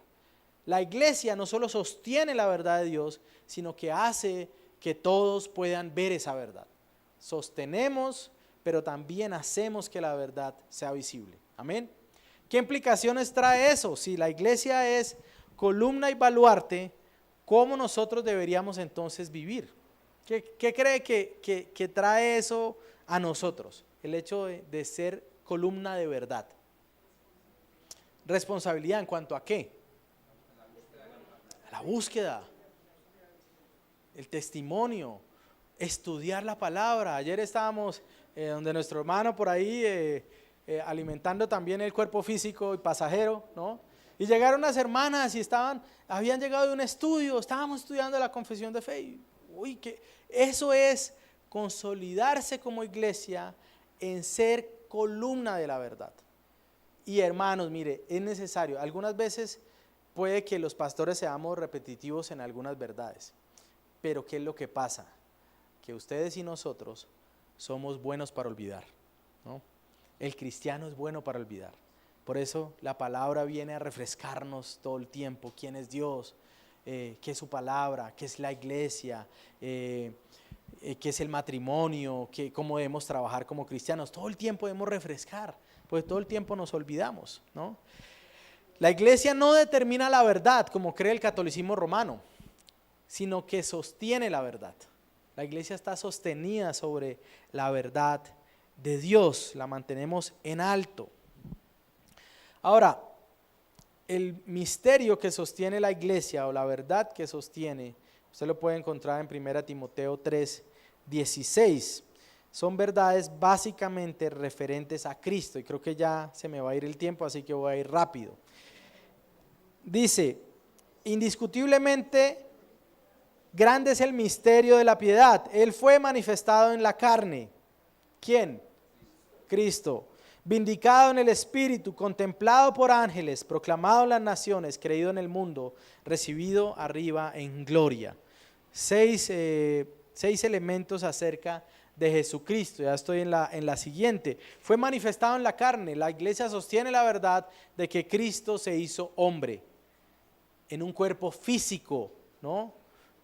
La iglesia no solo sostiene la verdad de Dios, sino que hace que todos puedan ver esa verdad. Sostenemos, pero también hacemos que la verdad sea visible. Amén. ¿Qué implicaciones trae eso? Si la iglesia es columna y baluarte, ¿cómo nosotros deberíamos entonces vivir? ¿Qué cree que trae eso a nosotros? El hecho de ser columna de verdad. Responsabilidad en cuanto a qué? La búsqueda, el testimonio, estudiar la palabra. Ayer estábamos donde nuestro hermano por ahí alimentando también el cuerpo físico y pasajero, ¿no? Y llegaron unas hermanas y habían llegado de un estudio, estábamos estudiando la confesión de fe. Uy, que eso es consolidarse como iglesia en ser columna de la verdad. Y hermanos, mire, es necesario, algunas veces puede que los pastores seamos repetitivos en algunas verdades, pero ¿qué es lo que pasa? Que ustedes y nosotros somos buenos para olvidar, ¿no? El cristiano es bueno para olvidar. Por eso la palabra viene a refrescarnos todo el tiempo. ¿Quién es Dios? ¿Qué es su palabra? ¿Qué es la iglesia? ¿Qué es el matrimonio? ¿Cómo debemos trabajar como cristianos? Todo el tiempo debemos refrescar, pues todo el tiempo nos olvidamos, ¿no? La iglesia no determina la verdad como cree el catolicismo romano, sino que sostiene la verdad. La iglesia está sostenida sobre la verdad de Dios, la mantenemos en alto. Ahora, el misterio que sostiene la iglesia o la verdad que sostiene, usted lo puede encontrar en 1 Timoteo 3:16. Son verdades básicamente referentes a Cristo, y creo que ya se me va a ir el tiempo, así que voy a ir rápido. Dice, indiscutiblemente grande es el misterio de la piedad. Él fue manifestado en la carne. ¿Quién? Cristo. Vindicado en el Espíritu, contemplado por ángeles, proclamado en las naciones, creído en el mundo, recibido arriba en gloria. Seis elementos acerca de Jesucristo. Ya estoy en la siguiente. Fue manifestado en la carne. La iglesia sostiene la verdad de que Cristo se hizo hombre en un cuerpo físico, ¿no?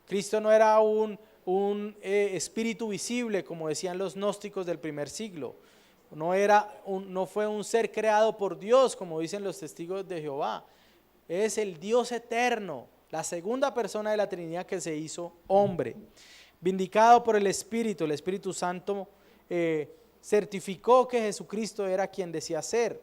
Cristo no era un espíritu visible, como decían los gnósticos del primer siglo. No fue un ser creado por Dios, como dicen los testigos de Jehová. Es el Dios eterno, la segunda persona de la Trinidad que se hizo hombre. Vindicado por el Espíritu Santo certificó que Jesucristo era quien decía ser.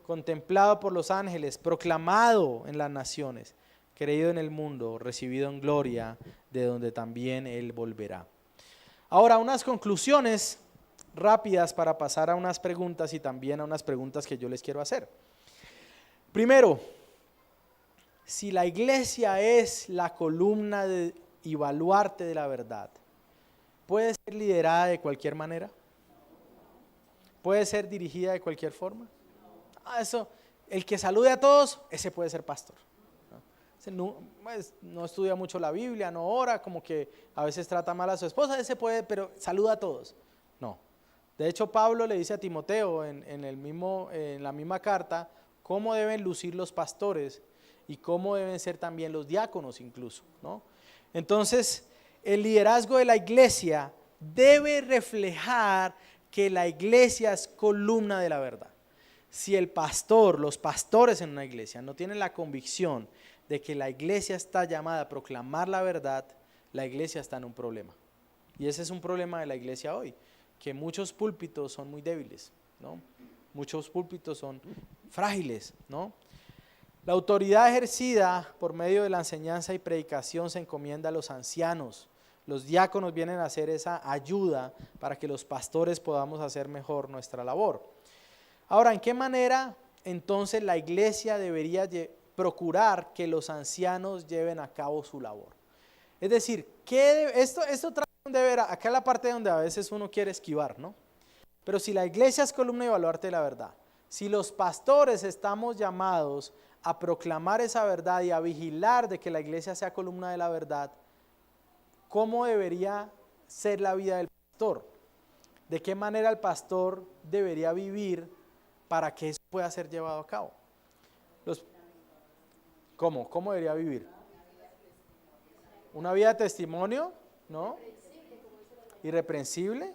Contemplado por los ángeles, proclamado en las naciones, creído en el mundo, recibido en gloria, de donde también Él volverá. Ahora, unas conclusiones rápidas para pasar a unas preguntas y también a unas preguntas que yo les quiero hacer. Primero, si la iglesia es la columna y baluarte de la verdad, ¿puede ser liderada de cualquier manera? ¿Puede ser dirigida de cualquier forma? Eso, el que salude a todos, ese puede ser pastor. No estudia mucho la Biblia, no ora, como que a veces trata mal a su esposa, ese puede, pero saluda a todos. No. De hecho, Pablo le dice a Timoteo en la misma carta cómo deben lucir los pastores y cómo deben ser también los diáconos incluso, ¿no? Entonces, el liderazgo de la iglesia debe reflejar que la iglesia es columna de la verdad. Si los pastores en una iglesia no tienen la convicción de que la iglesia está llamada a proclamar la verdad, la iglesia está en un problema. Y ese es un problema de la iglesia hoy, que muchos púlpitos son muy débiles, ¿no? Muchos púlpitos son frágiles, ¿no? La autoridad ejercida por medio de la enseñanza y predicación se encomienda a los ancianos. Los diáconos vienen a hacer esa ayuda para que los pastores podamos hacer mejor nuestra labor. Ahora, ¿en qué manera entonces la iglesia debería procurar que los ancianos lleven a cabo su labor? Es decir, esto trae un deber, acá es la parte donde a veces uno quiere esquivar, ¿no? Pero si la iglesia es columna y baluarte de la verdad, si los pastores estamos llamados a proclamar esa verdad y a vigilar de que la iglesia sea columna de la verdad, ¿cómo debería ser la vida del pastor? ¿De qué manera el pastor debería vivir para que eso pueda ser llevado a cabo? ¿Cómo? ¿Cómo debería vivir? ¿Una vida de testimonio? ¿No? Irreprensible.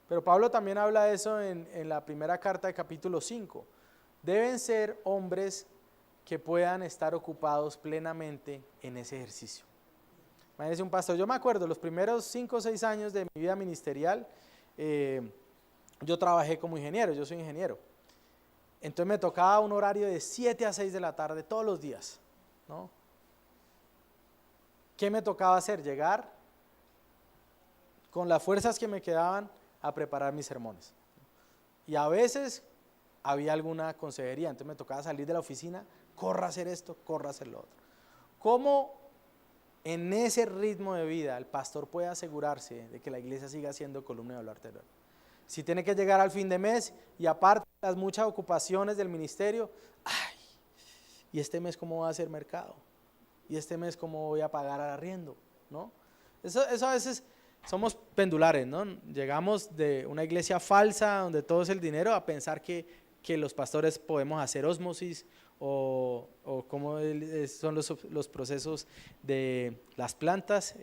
Pero Pablo también habla de eso en la primera carta de capítulo 5. Deben ser hombres que puedan estar ocupados plenamente en ese ejercicio. Imagínense un pastor, yo me acuerdo, los primeros 5 o 6 años de mi vida ministerial, yo trabajé como ingeniero, yo soy ingeniero. Entonces me tocaba un horario de 7 a 6 de la tarde todos los días, ¿no? ¿Qué me tocaba hacer? Llegar con las fuerzas que me quedaban a preparar mis sermones. Y a veces había alguna consejería, entonces me tocaba salir de la oficina, corra a hacer esto, corra a hacer lo otro. ¿Cómo en ese ritmo de vida el pastor puede asegurarse de que la iglesia siga siendo columna de baluarte? Si tiene que llegar al fin de mes y aparte de las muchas ocupaciones del ministerio, ay, ¿y este mes cómo va a hacer mercado? ¿Y este mes cómo voy a pagar al arriendo? ¿No? Eso a veces somos pendulares, ¿no? Llegamos de una iglesia falsa donde todo es el dinero a pensar que los pastores podemos hacer ósmosis o cómo son los procesos de las plantas,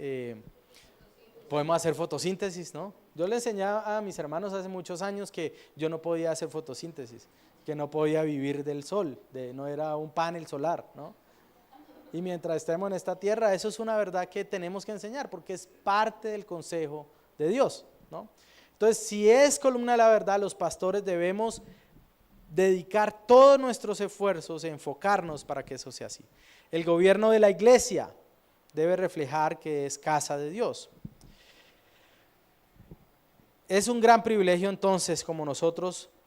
podemos hacer fotosíntesis, ¿no? Yo le enseñaba a mis hermanos hace muchos años que yo no podía hacer fotosíntesis, que no podía vivir del sol, no era un panel solar, ¿no? Y mientras estemos en esta tierra, eso es una verdad que tenemos que enseñar porque es parte del consejo de Dios, ¿no? Entonces, si es columna de la verdad, los pastores debemos dedicar todos nuestros esfuerzos, enfocarnos para que eso sea así. El gobierno de la iglesia debe reflejar que es casa de Dios. Es un gran privilegio entonces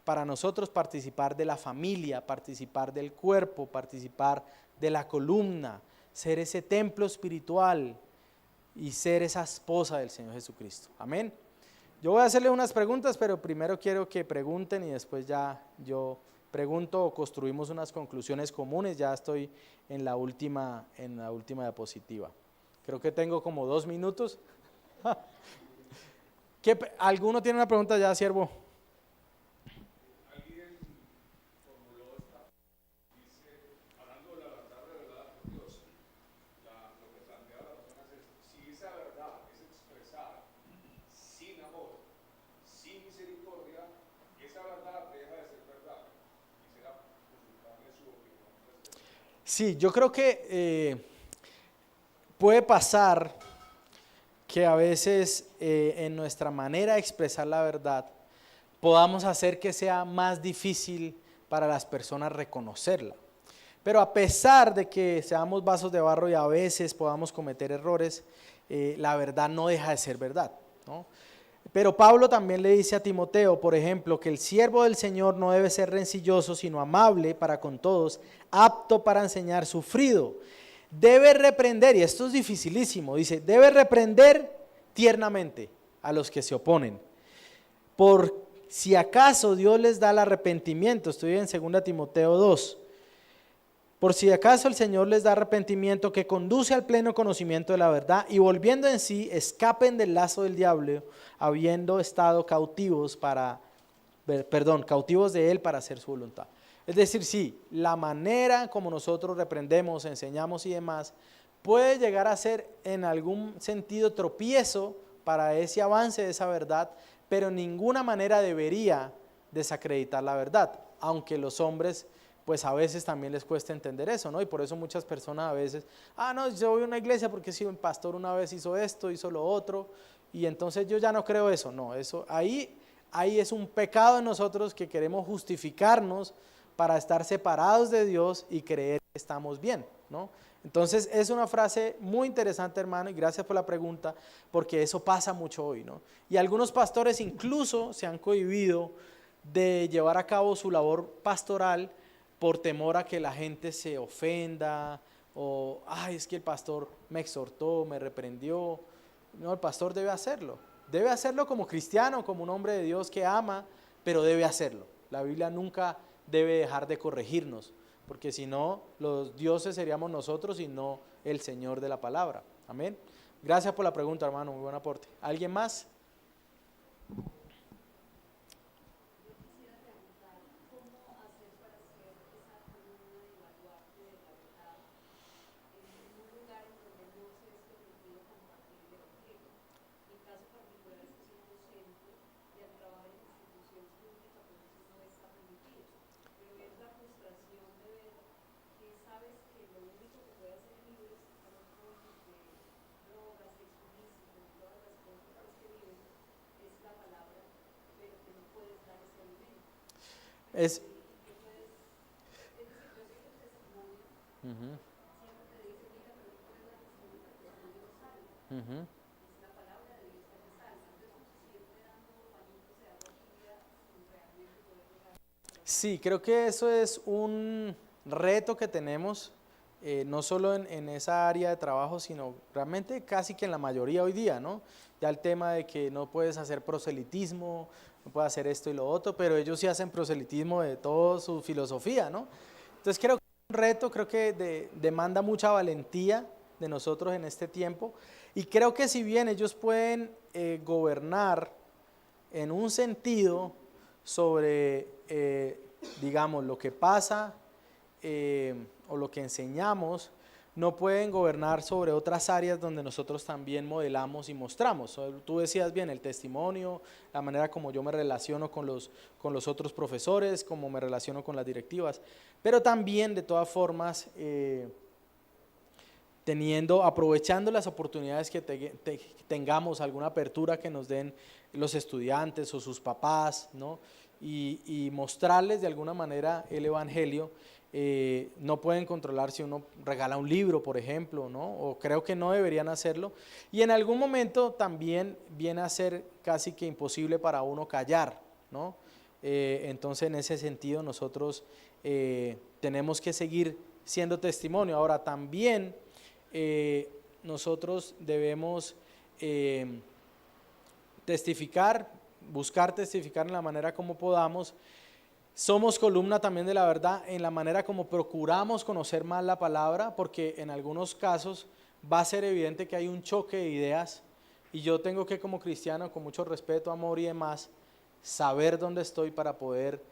para nosotros participar de la familia, participar del cuerpo, participar de la columna, ser ese templo espiritual y ser esa esposa del Señor Jesucristo. Amén. Yo voy a hacerle unas preguntas, pero primero quiero que pregunten y después ya yo pregunto o construimos unas conclusiones comunes. Ya estoy en la última diapositiva. Creo que tengo como 2 minutos. ¿Alguno tiene una pregunta ya, siervo? Alguien formuló esta, dice, hablando de la verdad revelada por Dios, lo que plantea la persona es, si esa verdad es expresada sin amor, sin misericordia, esa verdad deja de ser verdad. Quisiera consultarle su opinión. Sí, yo creo que puede pasar que a veces en nuestra manera de expresar la verdad podamos hacer que sea más difícil para las personas reconocerla. Pero a pesar de que seamos vasos de barro y a veces podamos cometer errores, la verdad no deja de ser verdad, ¿no? Pero Pablo también le dice a Timoteo, por ejemplo, que el siervo del Señor no debe ser rencilloso, sino amable para con todos, apto para enseñar, sufrido. Debe reprender, y esto es dificilísimo, dice, debe reprender tiernamente a los que se oponen. Por si acaso Dios les da el arrepentimiento, estoy en 2 Timoteo 2. Por si acaso el Señor les da arrepentimiento que conduce al pleno conocimiento de la verdad y volviendo en sí, escapen del lazo del diablo, habiendo estado cautivos de él para hacer su voluntad. Es decir, sí, la manera como nosotros reprendemos, enseñamos y demás, puede llegar a ser en algún sentido tropiezo para ese avance de esa verdad, pero en ninguna manera debería desacreditar la verdad, aunque los hombres pues a veces también les cuesta entender eso, ¿no? Y por eso muchas personas a veces, no, yo voy a una iglesia porque si un pastor una vez hizo esto, hizo lo otro, y entonces yo ya no creo eso. No, eso ahí es un pecado en nosotros que queremos justificarnos para estar separados de Dios y creer que estamos bien, ¿no? Entonces es una frase muy interesante, hermano, y gracias por la pregunta, porque eso pasa mucho hoy, ¿no? Y algunos pastores incluso se han cohibido de llevar a cabo su labor pastoral por temor a que la gente se ofenda o, es que el pastor me exhortó, me reprendió. No, el pastor debe hacerlo como cristiano, como un hombre de Dios que ama, pero debe hacerlo. La Biblia nunca debe dejar de corregirnos, porque si no, los dioses seríamos nosotros y no el Señor de la palabra. Amén. Gracias por la pregunta, hermano, muy buen aporte. ¿Alguien más? Es... Ujú, ujú. Sí, creo que eso es un reto que tenemos, no solo en esa área de trabajo, sino realmente casi que en la mayoría hoy día, ¿no? Ya el tema de que no puedes hacer proselitismo, no puedes hacer esto y lo otro, pero ellos sí hacen proselitismo de toda su filosofía, ¿no? Entonces creo que es un reto, creo que demanda mucha valentía de nosotros en este tiempo, y creo que si bien ellos pueden gobernar en un sentido sobre, digamos, lo que pasa o lo que enseñamos, no pueden gobernar sobre otras áreas donde nosotros también modelamos y mostramos. Tú decías bien, el testimonio, la manera como yo me relaciono con los otros profesores, cómo me relaciono con las directivas, pero también de todas formas aprovechando las oportunidades que tengamos, alguna apertura que nos den los estudiantes o sus papás, ¿no? Y mostrarles de alguna manera el Evangelio. No pueden controlar si uno regala un libro, por ejemplo, ¿no? O creo que no deberían hacerlo. Y en algún momento también viene a ser casi que imposible para uno callar, ¿no? Entonces en ese sentido nosotros tenemos que seguir siendo testimonio. Ahora también nosotros debemos testificar, buscar testificar en la manera como podamos. Somos columna también de la verdad en la manera como procuramos conocer más la palabra, porque en algunos casos va a ser evidente que hay un choque de ideas y yo tengo que, como cristiano, con mucho respeto, amor y demás, saber dónde estoy para poder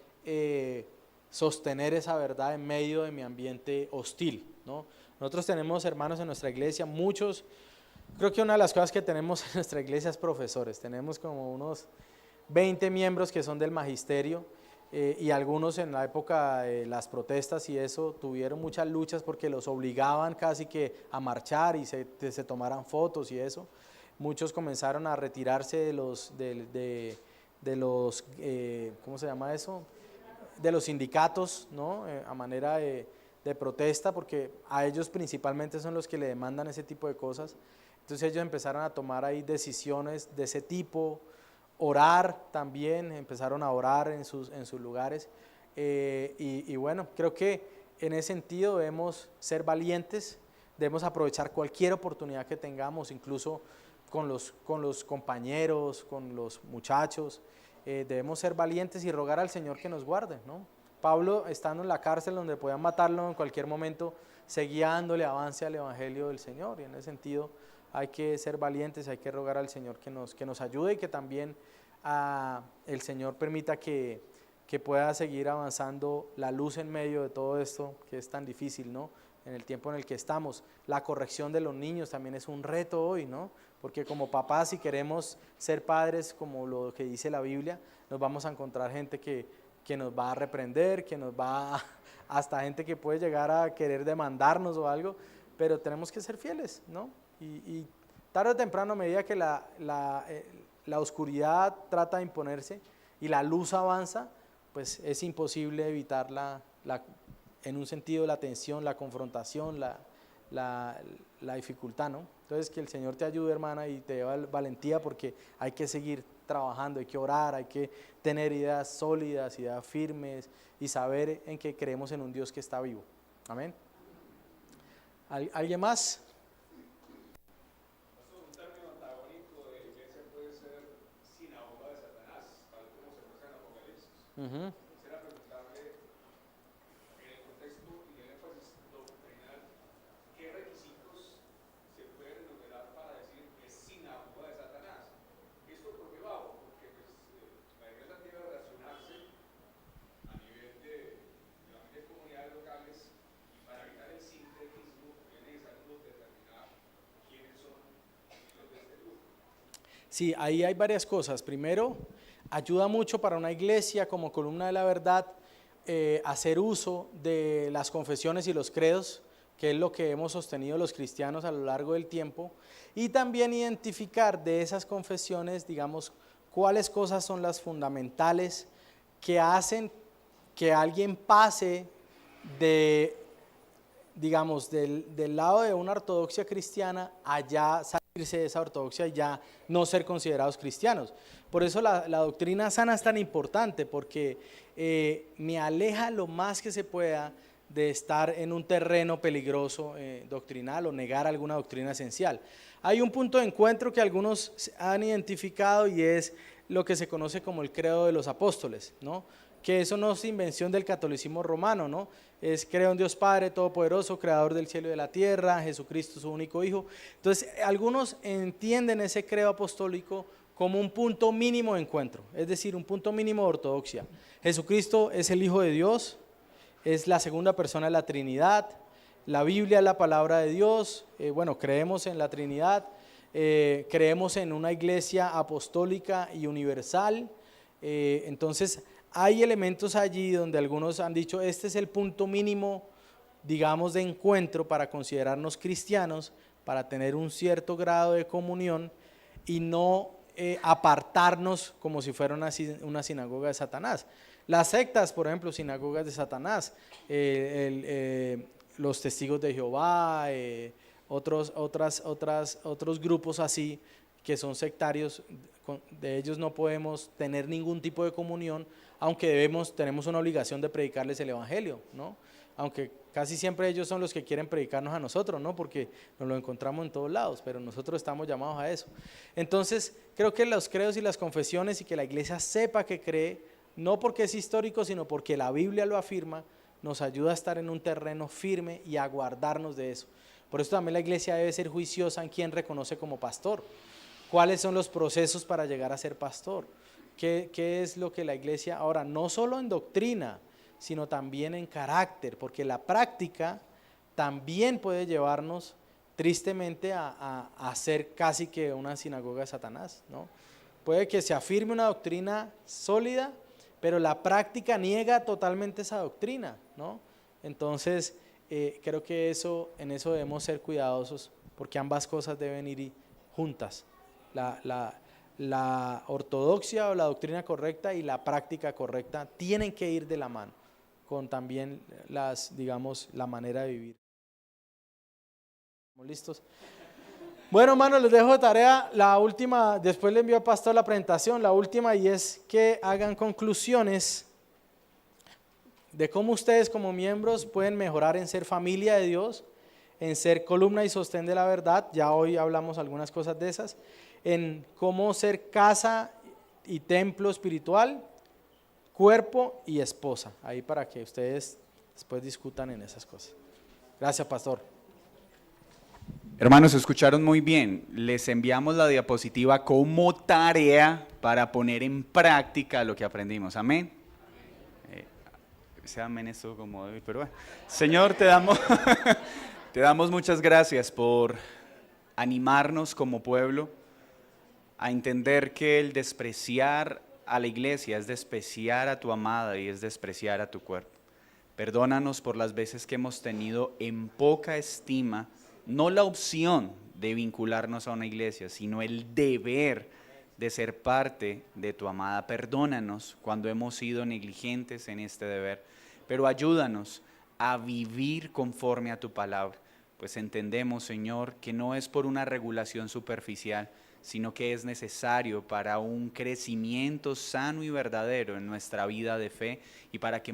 sostener esa verdad en medio de mi ambiente hostil, ¿no? Nosotros tenemos hermanos en nuestra iglesia, muchos. Creo que una de las cosas que tenemos en nuestra iglesia es profesores. Tenemos como unos 20 miembros que son del magisterio, y algunos en la época de las protestas y eso tuvieron muchas luchas porque los obligaban casi que a marchar y se tomaran fotos y eso. Muchos comenzaron a retirarse de los ¿cómo se llama eso? De los sindicatos, ¿no? A manera de protesta, porque a ellos principalmente son los que le demandan ese tipo de cosas. Entonces ellos empezaron a tomar ahí decisiones de ese tipo, orar también, empezaron a orar en sus lugares, y bueno, creo que en ese sentido debemos ser valientes, debemos aprovechar cualquier oportunidad que tengamos, incluso con los compañeros, con los muchachos. Debemos ser valientes y rogar al Señor que nos guarde, ¿no? Pablo, estando en la cárcel donde podían matarlo en cualquier momento, seguía dándole avance al Evangelio del Señor, y en ese sentido hay que ser valientes, hay que rogar al Señor que nos ayude, y que también el Señor permita que pueda seguir avanzando la luz en medio de todo esto que es tan difícil, ¿no? En el tiempo en el que estamos. La corrección de los niños también es un reto hoy, ¿no? Porque como papás, si queremos ser padres como lo que dice la Biblia, nos vamos a encontrar gente que nos va a reprender, que nos va hasta gente que puede llegar a querer demandarnos o algo, pero tenemos que ser fieles, ¿no? Y tarde o temprano, a medida que la oscuridad trata de imponerse y la luz avanza, pues es imposible evitar en un sentido la tensión, la confrontación, la dificultad, ¿no? Entonces que el Señor te ayude, hermana, y te dé valentía, porque hay que seguir trabajando, hay que orar, hay que tener ideas sólidas, ideas firmes, y saber en que creemos en un Dios que está vivo. Amén. ¿Alguien más? Un término antagónico de la iglesia puede ser sinagoga de Satanás, tal como se muestra en Apocalipsis. Quisiera preguntarle, en el contexto y el énfasis doctrinal, ¿qué requisitos se pueden enumerar para decir que es sinagoga de Satanás? ¿Esto por qué va? Porque pues, la iglesia tiene que relacionarse a nivel de comunidades locales, y para evitar el sincretismo es necesario determinar quiénes son los de este grupo. Sí, ahí hay varias cosas. Primero, ayuda mucho para una iglesia como columna de la verdad hacer uso de las confesiones y los credos, que es lo que hemos sostenido los cristianos a lo largo del tiempo, y también identificar de esas confesiones, digamos, cuáles cosas son las fundamentales que hacen que alguien pase de, digamos, del lado de una ortodoxia cristiana allá salirse de esa ortodoxia y ya no ser considerados cristianos. Por eso la doctrina sana es tan importante, porque me aleja lo más que se pueda de estar en un terreno peligroso doctrinal o negar alguna doctrina esencial. Hay un punto de encuentro que algunos han identificado y es lo que se conoce como el credo de los apóstoles, ¿no? Que eso no es invención del catolicismo romano, ¿no? Es creo en Dios Padre Todopoderoso, Creador del cielo y de la tierra, Jesucristo su único Hijo. Entonces, algunos entienden ese credo apostólico como un punto mínimo de encuentro, es decir, un punto mínimo de ortodoxia. Jesucristo es el Hijo de Dios, es la segunda persona de la Trinidad, la Biblia es la palabra de Dios, bueno, creemos en la Trinidad, creemos en una iglesia apostólica y universal, entonces hay elementos allí donde algunos han dicho, este es el punto mínimo, digamos, de encuentro para considerarnos cristianos, para tener un cierto grado de comunión y no apartarnos como si fuera una sinagoga de Satanás. Las sectas, por ejemplo, sinagogas de Satanás, los testigos de Jehová, otros grupos así que son sectarios, de ellos no podemos tener ningún tipo de comunión, aunque tenemos una obligación de predicarles el evangelio, ¿no? Aunque casi siempre ellos son los que quieren predicarnos a nosotros, ¿no? Porque nos lo encontramos en todos lados, pero nosotros estamos llamados a eso. Entonces, creo que los credos y las confesiones y que la iglesia sepa que cree, no porque es histórico, sino porque la Biblia lo afirma, nos ayuda a estar en un terreno firme y a guardarnos de eso. Por eso también la iglesia debe ser juiciosa en quién reconoce como pastor. ¿Cuáles son los procesos para llegar a ser pastor? ¿Qué es lo que la iglesia, ahora, no solo en doctrina, sino también en carácter? Porque la práctica también puede llevarnos tristemente a ser casi que una sinagoga de Satanás, ¿no? Puede que se afirme una doctrina sólida, pero la práctica niega totalmente esa doctrina, ¿no? Entonces, creo que en eso debemos ser cuidadosos, porque ambas cosas deben ir juntas. La ortodoxia o la doctrina correcta y la práctica correcta tienen que ir de la mano, con también digamos, la manera de vivir. ¿Estamos listos? Bueno, hermanos, les dejo de tarea la última, después le envío al pastor la presentación, la última, y es que hagan conclusiones de cómo ustedes como miembros pueden mejorar en ser familia de Dios, en ser columna y sostén de la verdad, ya hoy hablamos algunas cosas de esas, en cómo ser casa y templo espiritual, cuerpo y esposa, ahí para que ustedes después discutan en esas cosas. Gracias, pastor. Hermanos, escucharon muy bien. Les enviamos la diapositiva como tarea para poner en práctica lo que aprendimos. Amén. Ese amén estuvo como débil, pero bueno. Señor, te damos muchas gracias por animarnos como pueblo a entender que el despreciar a la iglesia es despreciar a tu amada y es despreciar a tu cuerpo. Perdónanos por las veces que hemos tenido en poca estima no la opción de vincularnos a una iglesia, sino el deber de ser parte de tu amada. Perdónanos cuando hemos sido negligentes en este deber, pero ayúdanos a vivir conforme a tu palabra, pues entendemos, Señor, que no es por una regulación superficial, sino que es necesario para un crecimiento sano y verdadero en nuestra vida de fe y para que